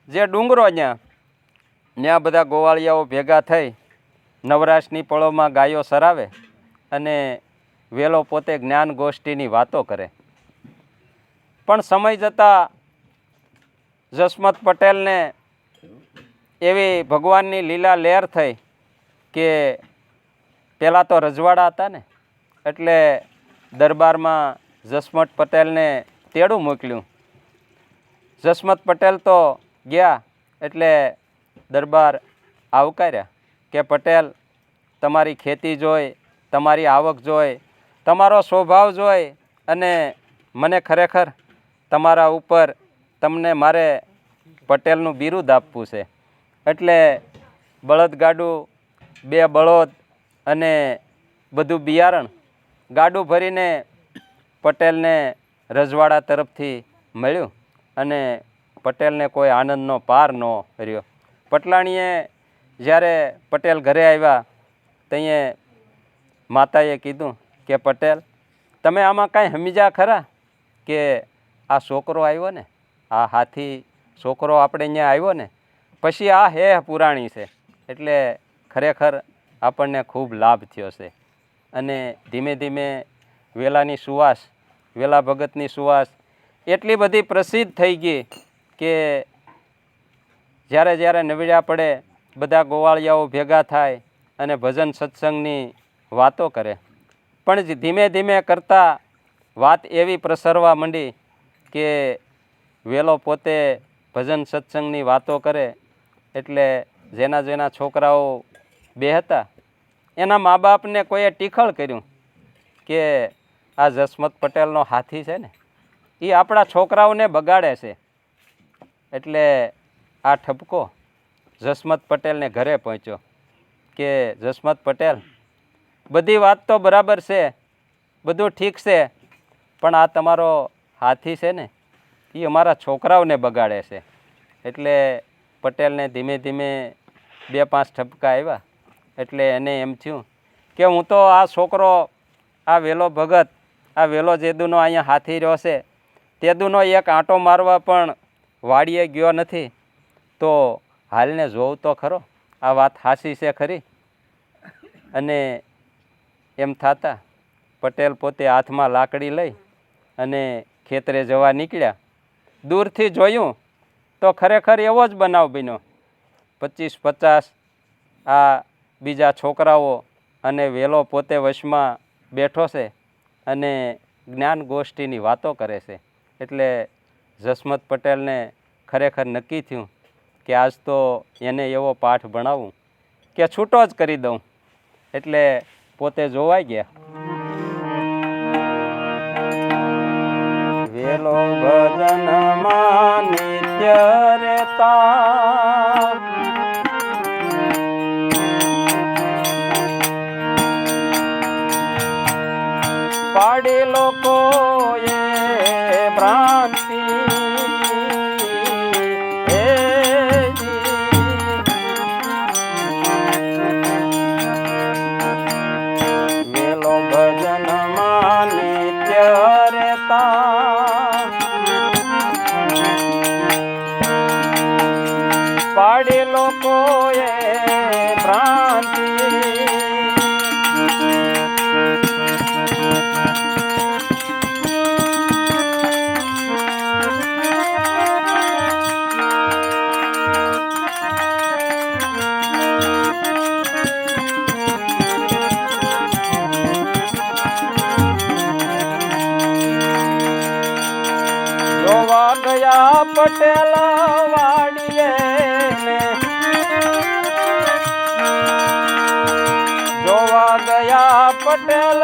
જે ડુંગરો ત્યાં બધા ગોવાળિયાઓ ભેગા થઈ નવરાશની પળોમાં ગાયો સરાવે અને વેલો પોતે જ્ઞાન ગોષ્ઠીની વાતો કરે. પણ સમય જતાં જસમત પટેલને એવી ભગવાનની લીલા લહેર થઈ કે પહેલાં તો રજવાડા હતા ને, એટલે દરબારમાં જસમત પટેલને તેડું મોકલ્યું. જસમત પટેલ તો ગયા એટલે દરબાર આવકાર્યા કે પટેલ, તમારી ખેતી જોઈ, તમારી આવક જોઈ, તમારો સ્વભાવ જોઈ અને મને ખરેખર તમારા ઉપર તમને મારે પટેલનું બિરુદ આપવું છે. એટલે બળદગાડું, 2 બળદ અને બધું બિયારણ ગાડું ભરીને પટેલને રજવાડા તરફથી મળ્યું અને પટેલને કોઈ આનંદનો પાર ન રહ્યો. પટલાણીએ જ્યારે પટેલ ઘરે આવ્યા ત્યાં માતાએ કીધું કે પટેલ, તમે આમાં કાંઈ સમજ્યા ખરા કે આ છોકરો આવ્યો ને, આ હાથી છોકરો આપણે અહીંયા આવ્યો ને, પછી આ હે પુરાણી છે, એટલે ખરેખર આપણને ખૂબ લાભ થયો છે. અને ધીમે ધીમે વેલાની સુવાસ, વેલા ભગતની સુવાસ એટલી બધી પ્રસિદ્ધ થઈ ગઈ કે જ્યારે જ્યારે નવડ્યા પડે બધા ગોવાળિયાઓ ભેગા થાય અને ભજન સત્સંગની વાતો કરે. પણ ધીમે ધીમે કરતાં વાત એવી પ્રસરવા માંડી કે વેલો પોતે ભજન સત્સંગની વાતો કરે એટલે જેના જેના છોકરાઓ બે હતા એના મા બાપને કોઈએ ટીખળ કર્યું કે આ જસમત પટેલનો હાથી છે ને, એ આપણા છોકરાઓને બગાડે છે. એટલે આ ઠપકો જસમત પટેલને ઘરે પહોંચ્યો કે જસમત પટેલ, બધી વાત તો બરાબર છે, બધું ઠીક છે, પણ આ તમારો હાથી છે ને એ અમારા છોકરાઓને બગાડે છે. એટલે પટેલને ધીમે ધીમે 2-5 ઠપકા આવ્યા એટલે એને એમ થયું કે હું તો આ છોકરો, આ વેલો ભગત, આ વેલો જેદુનો અહીંયા હાથી રહ્યો છે, તેદુનો એક આંટો મારવા પણ વાડીએ ગયો નથી, તો હાલને જોઉં તો ખરો આ વાત સાચી છે ખરી. અને એમ થતાં પટેલ પોતે હાથમાં લાકડી લઈ અને ખેતરે જવા નીકળ્યા. દૂરથી જોયું તો ખરેખર એવો જ બનાવ બન્યો. 25-50 આ બીજા છોકરાઓ અને વેલો પોતે વશમાં બેઠો છે અને જ્ઞાન ગોષ્ઠીની વાતો કરે છે. એટલે જસમત પટેલને ખરેખર નક્કી થયું કે આજ તો એને એવો પાઠ ભણાવું કે છૂટો જ કરી દઉં. એટલે પોતે જોવાઈ ગયા. વેલો ભજનમાં નિત્ય રહેતા, પાડી લોકોએ ભ્રાંતિ, વેલો ભજનમાં નિત્ય રહેતા, પાડી લોકોએ ભ્રાંતિ, જોવા ગયા પટેલ વાડીએ ને, જોવા ગયા પટેલ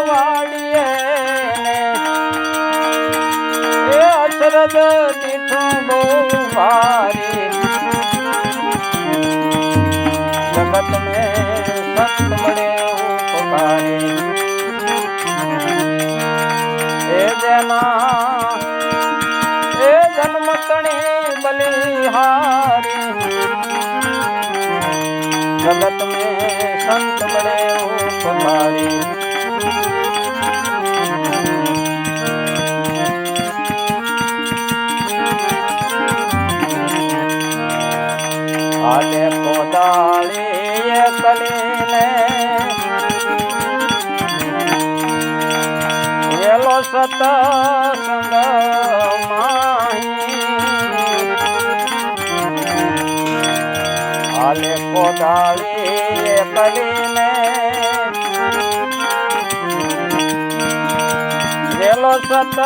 વાડીએ ને, એ અશરદ દીઠું બહુ ભારી, જગત મેં સત મળે ઉપકારી, એ જેના એ જન્મતણી બલિહારી, જગત में संत बड़े उपकारी, आले कोदाली कलीने वेलो सतसंग माही, કોદાળી કરીને વેલો સતસંગમાં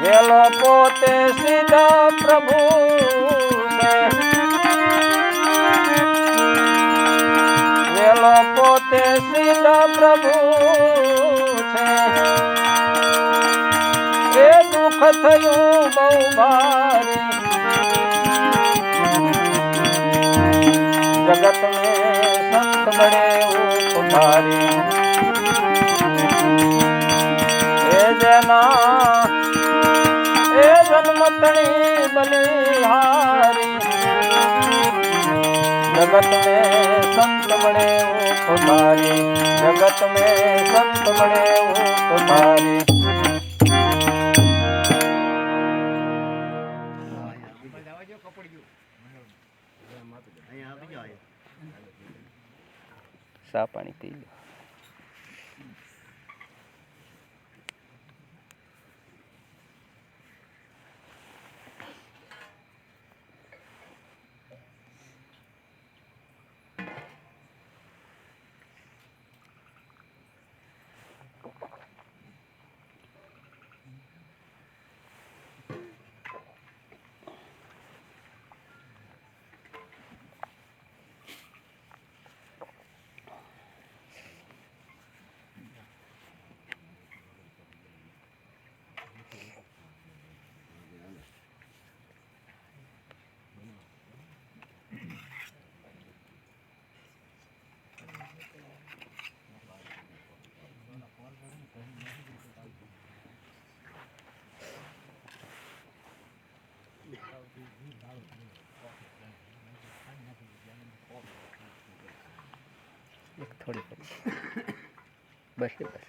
વેલો પોતે સીધા પ્રભુ છે વેલો પોતે સીધા પ્રભુ છે એ દુઃખ થયું બહુ ભારી જગત में संत बड़े उपकारी ए जना ए जन्मतणी बलिहारी जगत में संत बड़े उपकारी जगत में संत बड़े उपकारी सा पानी पी लो थोड़ी बस बस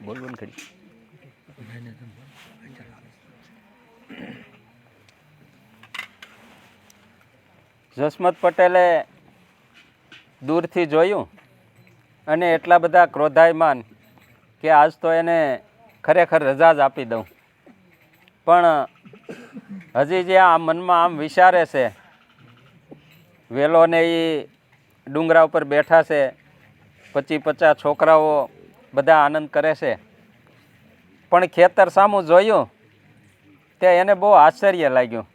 बोल बोल खड़ी જસમત પટેલે દૂરથી જોયું અને એટલા બધા ક્રોધાયમાન કે આજ તો એને ખરેખર રજા જ આપી દઉં, પણ હજી જે આ મનમાં આમ વિચારે છે, વેલોને એ ડુંગરા ઉપર બેઠા છે, 25-50 છોકરાઓ બધા આનંદ કરે છે, પણ ખેતર સામું જોયું તે એને બહુ આશ્ચર્ય લાગ્યું.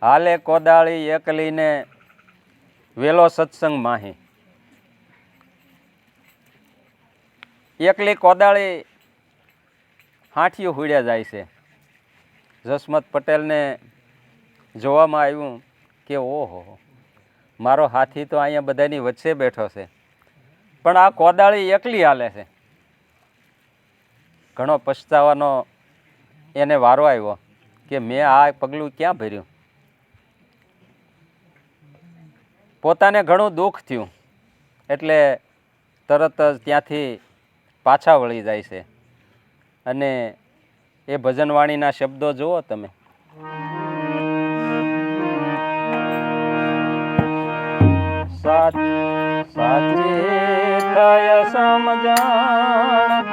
હાલે કોદાળી એકલીને વેલો સત્સંગ માહી. એકલી કોદાળી હાંઠિયું હુડ્યા જાય છે. જસમત પટેલને જોવામાં આવ્યું કે ઓહો, મારો હાથી તો અહીંયા બધાની વચ્ચે બેઠો છે, પણ આ કોદાળી એકલી હાલે છે. ઘણો પછતાવાનો એને વારો આવ્યો કે મેં આ પગલું ક્યાં ભર્યું. પોતાને ઘણું દુઃખ થયું એટલે તરત જ ત્યાંથી પાછા વળી જાય છે. અને એ ભજનવાણીના શબ્દો જુઓ તમે. સાચી થય સમજણ,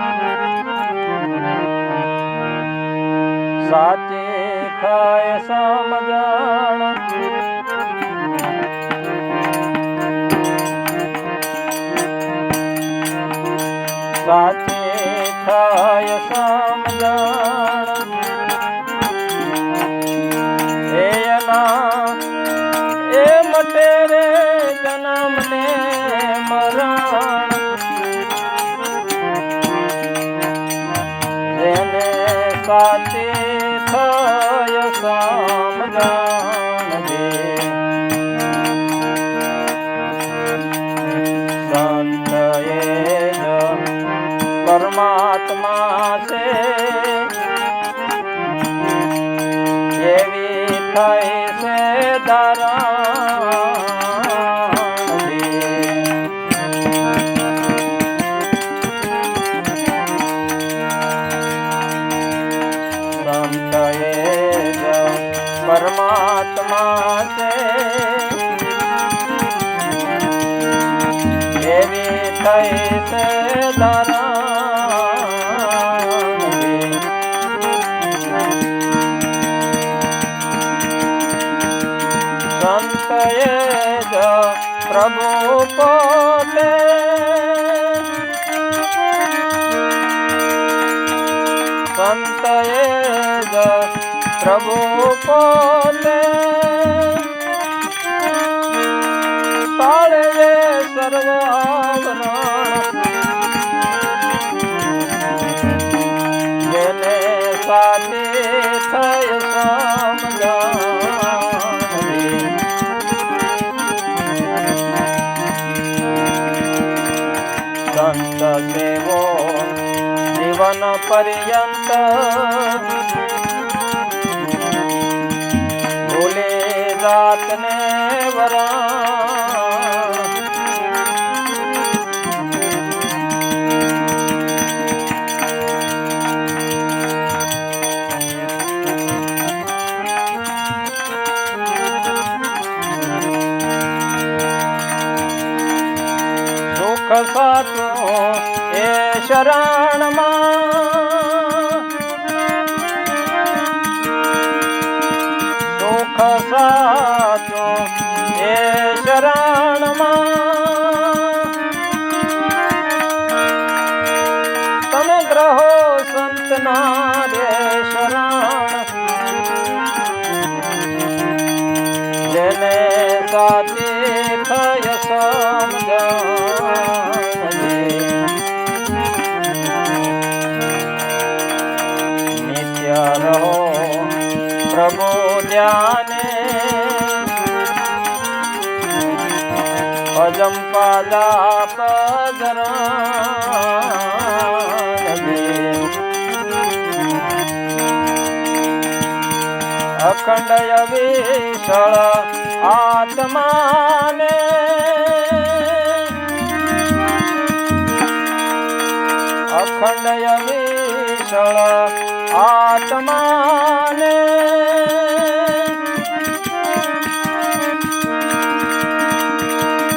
સાચી થય સમજણ, સાચી થય સમજણ, એના એ મટે રે જન્મ ને મરણ, જેને સાચી થય સમજણ દે. સંત એ જ પરમાત્મા છે, એવી થઈ છે ધારણ દે. સંત એ જ પરમાત્મા છે, એવી થઈ છે ધારણ દે. સંત એ જ પ્રભુ પોતે, સંત એ જ પ્રભુ પોતે, તાળવે સર્વ આવરણ, જેને સાચી થય સમજણ. સંત સેવો જીવન પર્યંત, ભૂલે જાતને વરણ, સુખ સાચું એ શરણમાં, સુખ સાચું એ શરણમાં, તમે ગ્રહો સંતના રે શરણ, જેને સાચી થય સમજણ દે. નિત્ય રહો પ્રભુ ધ્યાને, અજંપા જાપ ધરણ દે. અખંડ અવિશળ આત્માને, અખંડ અવિશળ આત્માને,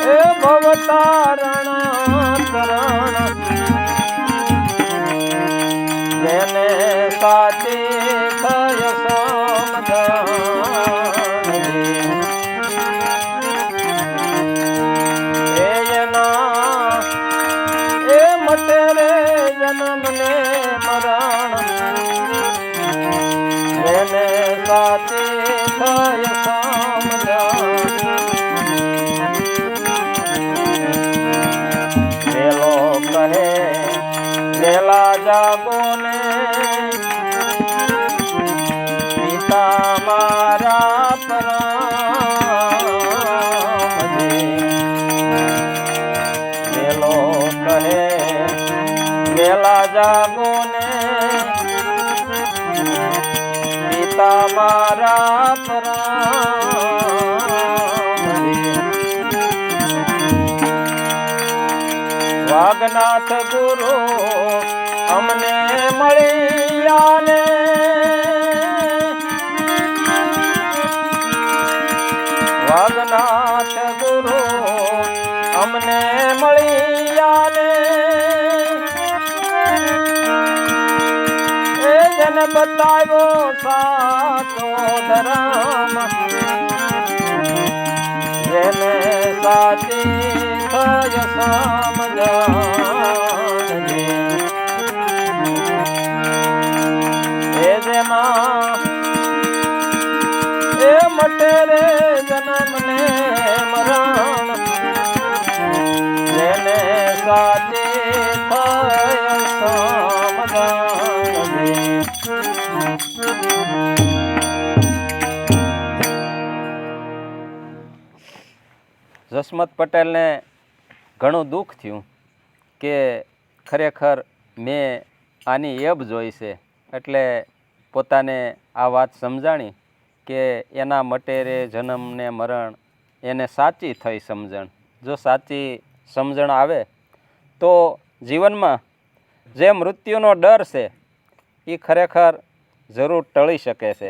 એ ભવતારણ તરણ, જેને સાચી થય સમજણ દે. એના એ મટે રે જન્મ ને મરણ, જેને સાચી થય સમજણ. વેલો કહે વેલા જાગો ને, પિતા મારા પરમ દે. વેલો કહે વેલા જાગો ને, પિતા મારા પરમ દે. વાઘનાથ ગુરુ અમને મળ્યા ને વાઘનાથ ગુરુ અમને મળ્યા ને એ જન બતાવ્યો સાચો ધર્મ જેને સાચી થય સમજણ એ જેમાં એ મટે રે જન્મ ને મરણ જેને સાચી થય સમજણ જસમત પટેલને ઘણું દુઃખ થયું કે ખરેખર મેં આની એબ જોઈ છે એટલે પોતાને આ વાત સમજાણી કે એના મટેરે જન્મ ને મરણ એને સાચી થઈ સમજણ. જો સાચી સમજણ આવે તો જીવનમાં જે મૃત્યુનો ડર છે એ ખરેખર જરૂર ટળી શકે છે.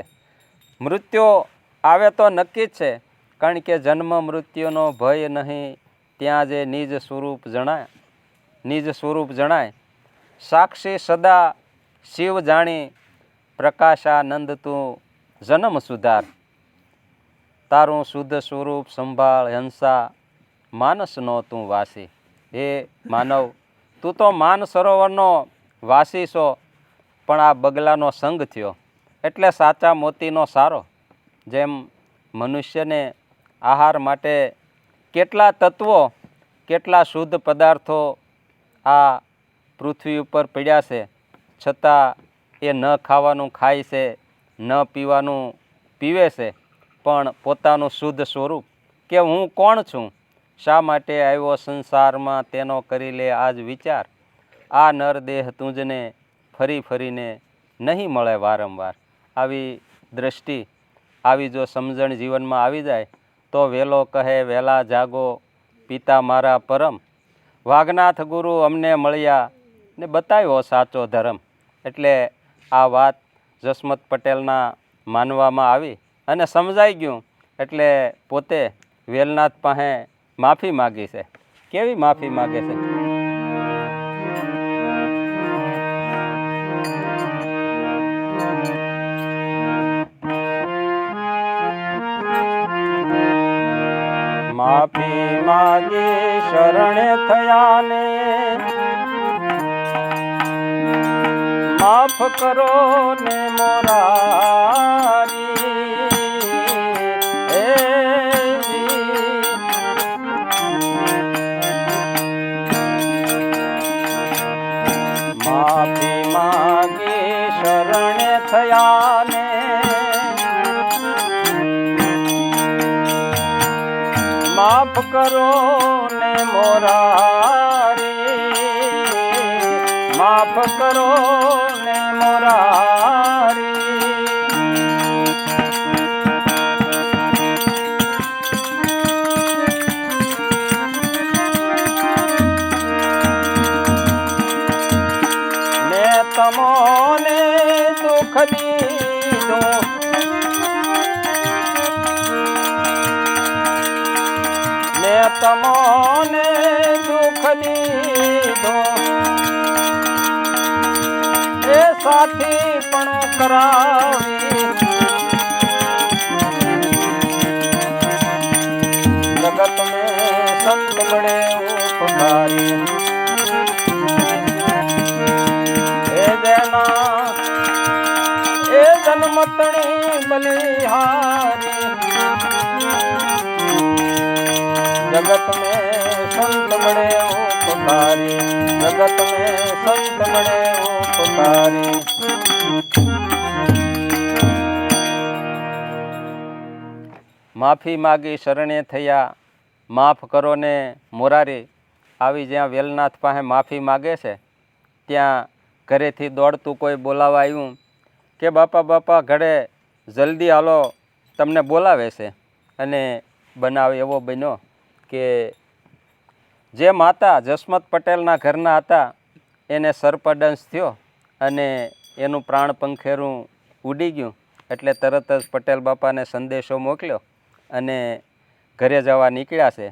મૃત્યુ આવે તો નક્કી જ છે, કારણ કે જન્મ મૃત્યુનો ભય નહીં ત્યાં જે નિજ સ્વરૂપ જણાય સાક્ષી સદા શિવ જાણી પ્રકાશાનંદ તું જન્મ સુધાર તારું શુદ્ધ સ્વરૂપ સંભાળ હંસા માનસનો તું વાસી. હે માનવ, તું તો માન સરોવરનો વાસી છો, પણ આ બગલાનો સંગ થયો એટલે સાચા મોતીનો સારો. જેમ મનુષ્યને આહાર માટે કેટલા તત્વો કેટલા શુદ્ધ પદાર્થો આ પૃથ્વી ઉપર પડ્યા છે, છતાં એ ન ખાવાનું ખાય છે, ન પીવાનું પીવે છે, પણ પોતાનું શુદ્ધ સ્વરૂપ કે હું કોણ છું, શા માટે આવ્યો સંસારમાં તેનો કરી લે આજ વિચાર. આ નરદેહ તુંજને ફરી ફરીને નહીં મળે વારંવાર. આવી દ્રષ્ટિ આવી જો સમજણ જીવનમાં આવી જાય તો વેલો કહે વહેલા જાગો પિતા મારા પરમ. વાઘનાથ ગુરુ અમને મળ્યા ને બતાવ્યો સાચો ધર્મ. એટલે આ વાત જસમત પટેલના માનવામાં આવી અને સમજાઈ ગયું એટલે પોતે વેલનાથ પાસે માફી માગી છે. કેવી માફી માગે છે? માફી માગી શરણે થયા ને માફ કરો ને મોરારી. માફી માગી શરણે થયા ને માફ કરો ને મોરારી. માફ કરો ને મોરારી. મેં તમોને દુઃખ દીધું મેં તમોને દુઃખ દીધું એ સાથી પણ કરાવી. જગત મેં સંત બળે ઉપકારી. એ જેના એ જન્મતણી બલિહારી. जगत में संत बड़े उपकारी. जगत में संत बड़े उपकारी. માફી માગી શરણે થયા માફ કરો ને મોરારી. આવી જ્યાં વેલનાથ પાસે માફી માગે છે ત્યાં ઘરેથી દોડતું કોઈ બોલાવા આવ્યું કે બાપા બાપા ઘરે જલ્દી હાલો તમને બોલાવે છે. અને બનાવ એવો બન્યો કે જે માતા જસમત પટેલના ઘરના હતા એને સર્પદંશ થયો અને એનું પ્રાણ પંખેરું ઉડી ગયું. એટલે તરત જ પટેલ બાપાને સંદેશો મોકલ્યો અને ઘરે જવા નીકળ્યા છે.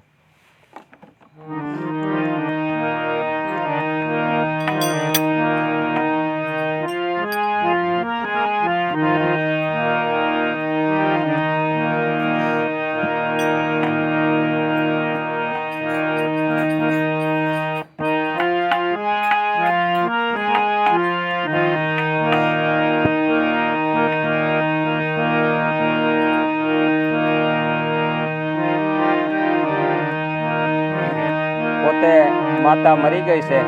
પોતે માતા મરી ગઈ છે.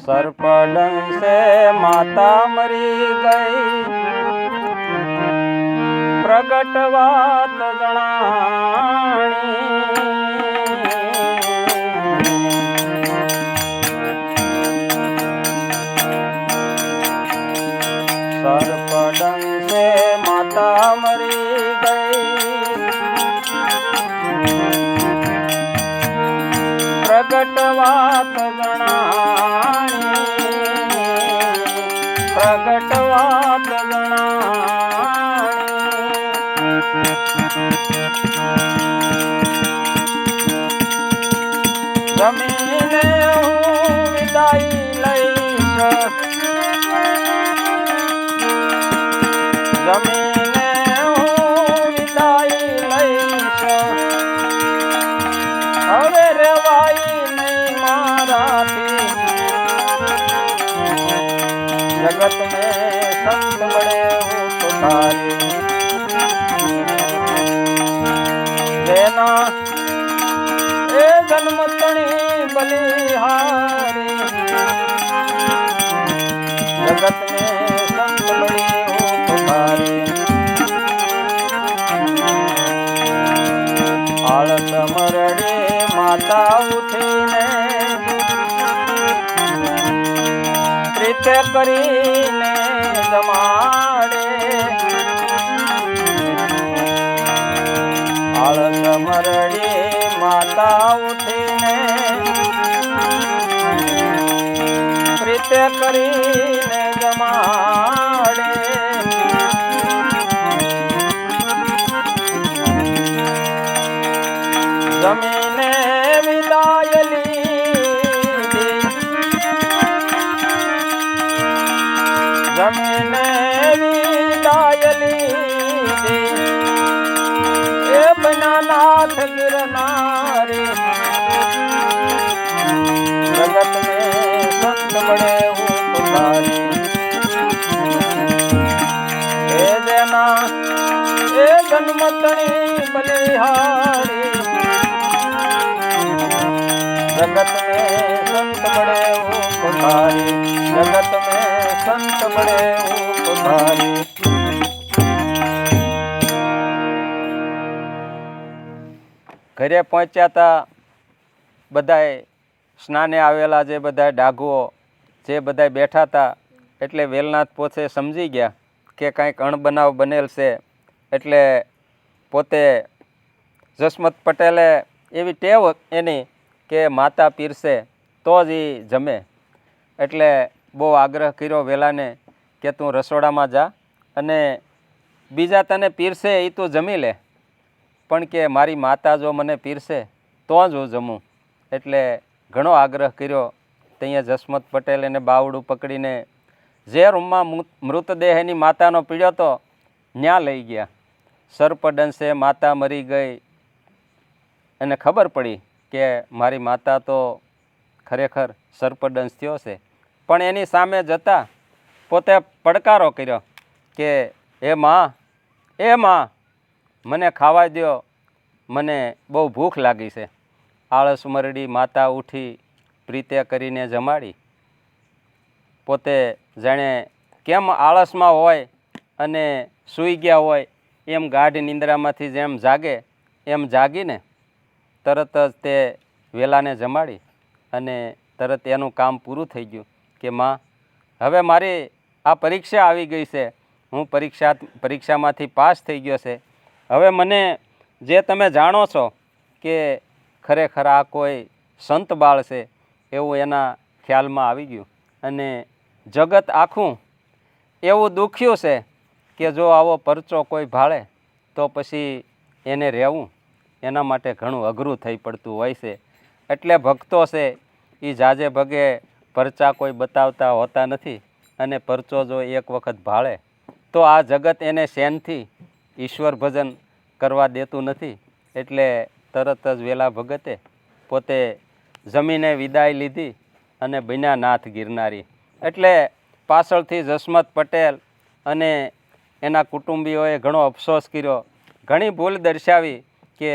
સર્પદંશે માતા મરી ગઈ, પ્રગટ વાત જણાણી. સર્પદંશે માતા મરી ગઈ, પ્રગટ વાત જણાણી, પ્રગટ વાત જણાણી. જમીને હું વિદાય લઈશ, જમીને હું વિદાય લઈશ, હવે રેવાય નહીં મારાથી. જગત મેં સંત મળે હું પુકારી, જેના એ જન્મ તણી બલિહારી. જગત મેં સંત મળી હું પુકારી, આળસ મરડી માતા ઉઠીને પ્રીતે કરીને જમાડે. આળસ મરડી માતા ઉઠીને પ્રીતે કરીને જમાડે. જમીને વિદાય લીધી, જમીને વિદાય લીધી, એ બનાનાથ ગિરનારી. જગત ને સંત મળે હું પુકારી, એ જેના એ જન્મતણી બલિહારી. જગત में संत बड़े हो पुकारी, जगत में संत बड़े हो पुकारी. ઘરે પહોંચ્યા હતા બધાય સ્નાને આવેલા જે બધા ડાઘુઓ જે બધા બેઠા હતા. એટલે વેલનાથ પોતે સમજી ગયા કે કાંઈક અણબનાવ બનેલ છે. એટલે પોતે જસમત પટેલે એવી ટેવ એની કે માતા પીરસે તો જ એ જમે. એટલે બહુ આગ્રહ કર્યો વેલાને કે તું રસોડામાં જા અને બીજા તને પીરસે એ તું જમી લે, પણ કે મારી માતા જો મને પીરસે તો જ હું જમું. એટલે ઘણો આગ્રહ કર્યો. ત્યાં જસમત પટેલ એને બાવડું પકડીને જે રૂમમાં મૃતદેહ એની માતાનો પીડ્યો હતો ત્યાં લઈ ગયા. સર્પદંશે માતા મરી ગઈ અને ખબર પડી કે મારી માતા તો ખરેખર સર્પદંશ થયો છે. પણ એની સામે જતાં પોતે પડકારો કર્યો કે એ માં મને ખાવા દ્યો, મને બહુ ભૂખ લાગી છે. આળસ મરડી માતા ઉઠી પ્રીતે કરીને જમાડી. પોતે જાણે કેમ આળસમાં હોય અને સૂઈ ગયા હોય એમ ગાઢ નિંદ્રામાંથી જેમ જાગે એમ જાગીને તરત જ તે વેલાને જમાડી અને તરત એનું કામ પૂરું થઈ ગયું કે માં હવે મારી આ પરીક્ષા આવી ગઈ છે, હું પરીક્ષામાંથી પાસ થઈ ગયો છે. હવે મને જે તમે જાણો છો કે ખરેખર આ કોઈ સંત બાળ છે એવું એના ખ્યાલમાં આવી ગયું અને જગત આખું એવું દુખ્યું છે કે જો આવો પરચો કોઈ ભાળે તો પછી એને રહેવું એના માટે ઘણું અઘરું થઈ પડતું હોય છે. એટલે ભક્તો છે એ જાજે ભગે પરચા કોઈ બતાવતા હોતા નથી અને પરચો જો એક વખત ભાળે તો આ જગત એને શેનથી ઈશ્વર ભજન કરવા દેતું નથી. એટલે તરત જ વેલા ભગતે પોતે જમીને વિદાય લીધી અને બન્યા નાથ ગિરનારી. એટલે પાછળથી જસમત પટેલ અને એના કુટુંબીઓએ ઘણો અફસોસ કર્યો, ઘણી ભૂલ દર્શાવી કે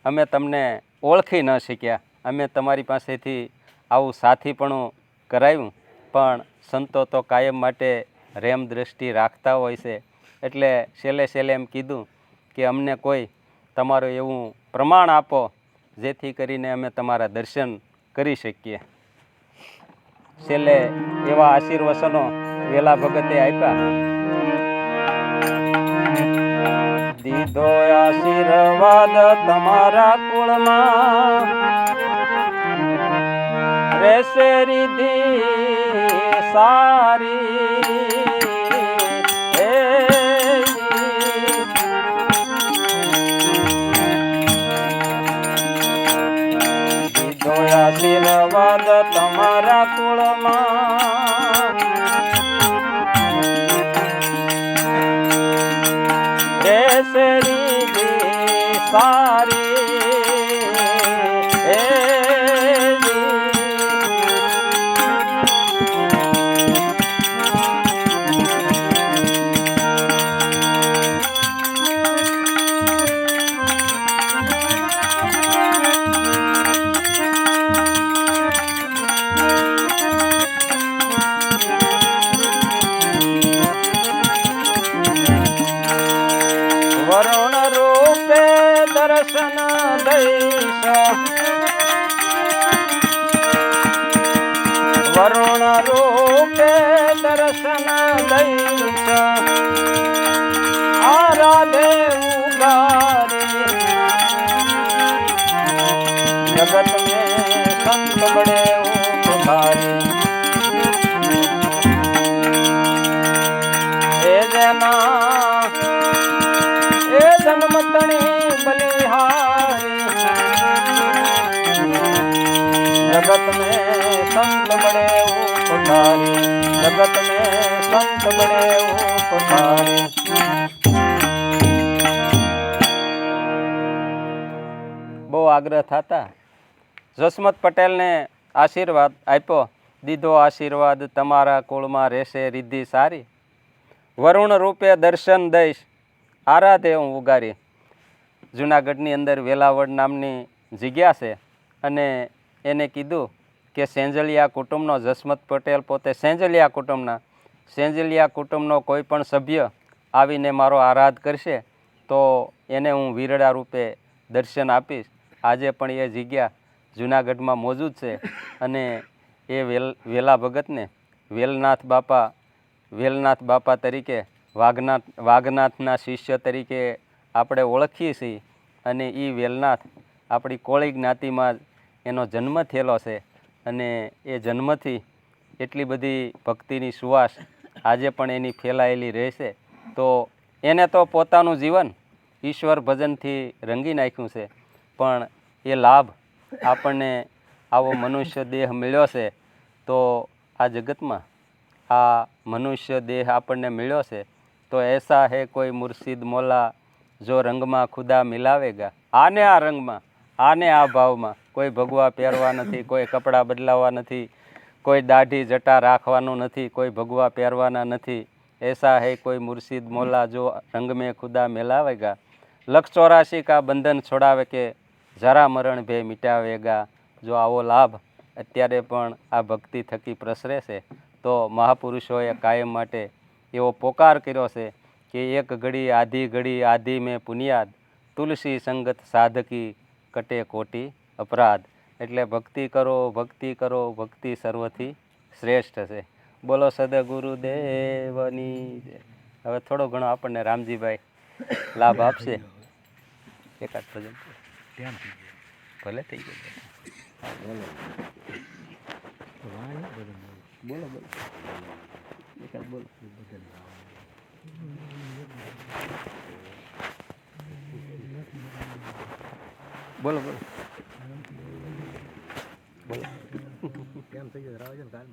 અમે તમને ઓળખી ન શક્યા, અમે તમારી પાસેથી આવું સાથીપણું કરાવ્યું, પણ સંતો તો કાયમ માટે રેમ દ્રષ્ટિ રાખતા હોય છે. એટલે છેલ્લે એમ કીધું કે અમને કોઈ તમારું એવું પ્રમાણ આપો જેથી કરીને અમે તમારા દર્શન કરી શકીએ. છેલ્લે એવા આશીર્વચનો વેલા ભગતે આપ્યા. દીધો આશીર્વાદ તમારા કુળમાં રહેશે રિદ્ધિ સારી. દીધો આશીર્વાદ તમારા કુળમાં રહેશે રિદ્ધિ સારી. વરુણ રૂપે દર્શન દઈશ, વરુણ રૂપે દર્શન દઈશ, આરાધે ઉગારી. જગત में संत बड़े उपकारी. એ જેના એ જન્મતણી બલિહારી. जगत में संत बड़े उपकारी. जगत में संत बड़े उपकारी. બહુ આગ્રહ થતા જસમત પટેલને આશીર્વાદ આપ્યો. દીધો આશીર્વાદ તમારા કુળમાં રહેશે રિદ્ધિ સારી. વરુણ રૂપે દર્શન દઈશ, આરાધે હું ઉગારી. જુનાગઢની અંદર વેલાવડ નામની જગ્યા છે અને એને કીધું કે સેંજલિયા કુટુંબનો, જસમત પટેલ પોતે સેંજલિયા કુટુંબના, સેંજલિયા કુટુંબનો કોઈ પણ સભ્ય આવીને મારો આરાધ કરશે તો એને હું વીરડા રૂપે દર્શન આપીશ. આજે પણ એ જગ્યા જુનાગઢમાં મોજૂદ છે અને એ વેલા ભગતને વેલનાથ બાપા તરીકે વાઘનાથના શિષ્ય તરીકે આપણે ઓળખીએ છીએ. અને એ વેલનાથ આપણી કોળી જ્ઞાતિમાં જ એનો જન્મ થયેલો છે અને એ જન્મથી એટલી બધી ભક્તિની સુવાસ આજે પણ એની ફેલાયેલી રહેશે. તો એને તો પોતાનું જીવન ઈશ્વર ભજનથી રંગી નાખ્યું છે, પણ એ લાભ આપણને આવો મનુષ્ય દેહ મળ્યો છે. તો આ જગતમાં આ મનુષ્ય દેહ આપણને મળ્યો છે તો એસા હે કોઈ મુર્શિદ મોલા જો રંગમાં ખુદા મિલાવેગા. આને આ રંગમાં, આને આ ભાવમાં કોઈ ભગવા પહેરવા નથી, કોઈ કપડાં બદલાવવા નથી, કોઈ દાઢી જટા રાખવાનું નથી, કોઈ ભગવા પહેરવાના નથી. એસા હે કોઈ મુર્શિદ મોલા જો રંગ में खुदा मिलावेगा. 184 का બંધન છોડાવે કે જરા મરણ ભે મિટાવેગા. જો આવો લાભ અત્યારે પણ આ ભક્તિ થકી પ્રસરે છે તો મહાપુરુષોએ કાયમ માટે એવો પોકાર કર્યો છે કે એક ઘડી આધી મેં પુનિયાદ, તુલસી સંગત સાધકી કટે કોટી અપરાધ. એટલે ભક્તિ કરો, ભક્તિ કરો, ભક્તિ સર્વથી શ્રેષ્ઠ છે. બોલો સદગુરુદેવની જય. હવે થોડો ઘણો આપણને રામજીભાઈ લાભ આપશે. એકાદ ભજન ભલે થઈ ગયું. બોલો બોલો એકાદ બોલો. બોલો બોલો બોલો. કેમ થઈ ગયું રાવ છે ને કાલ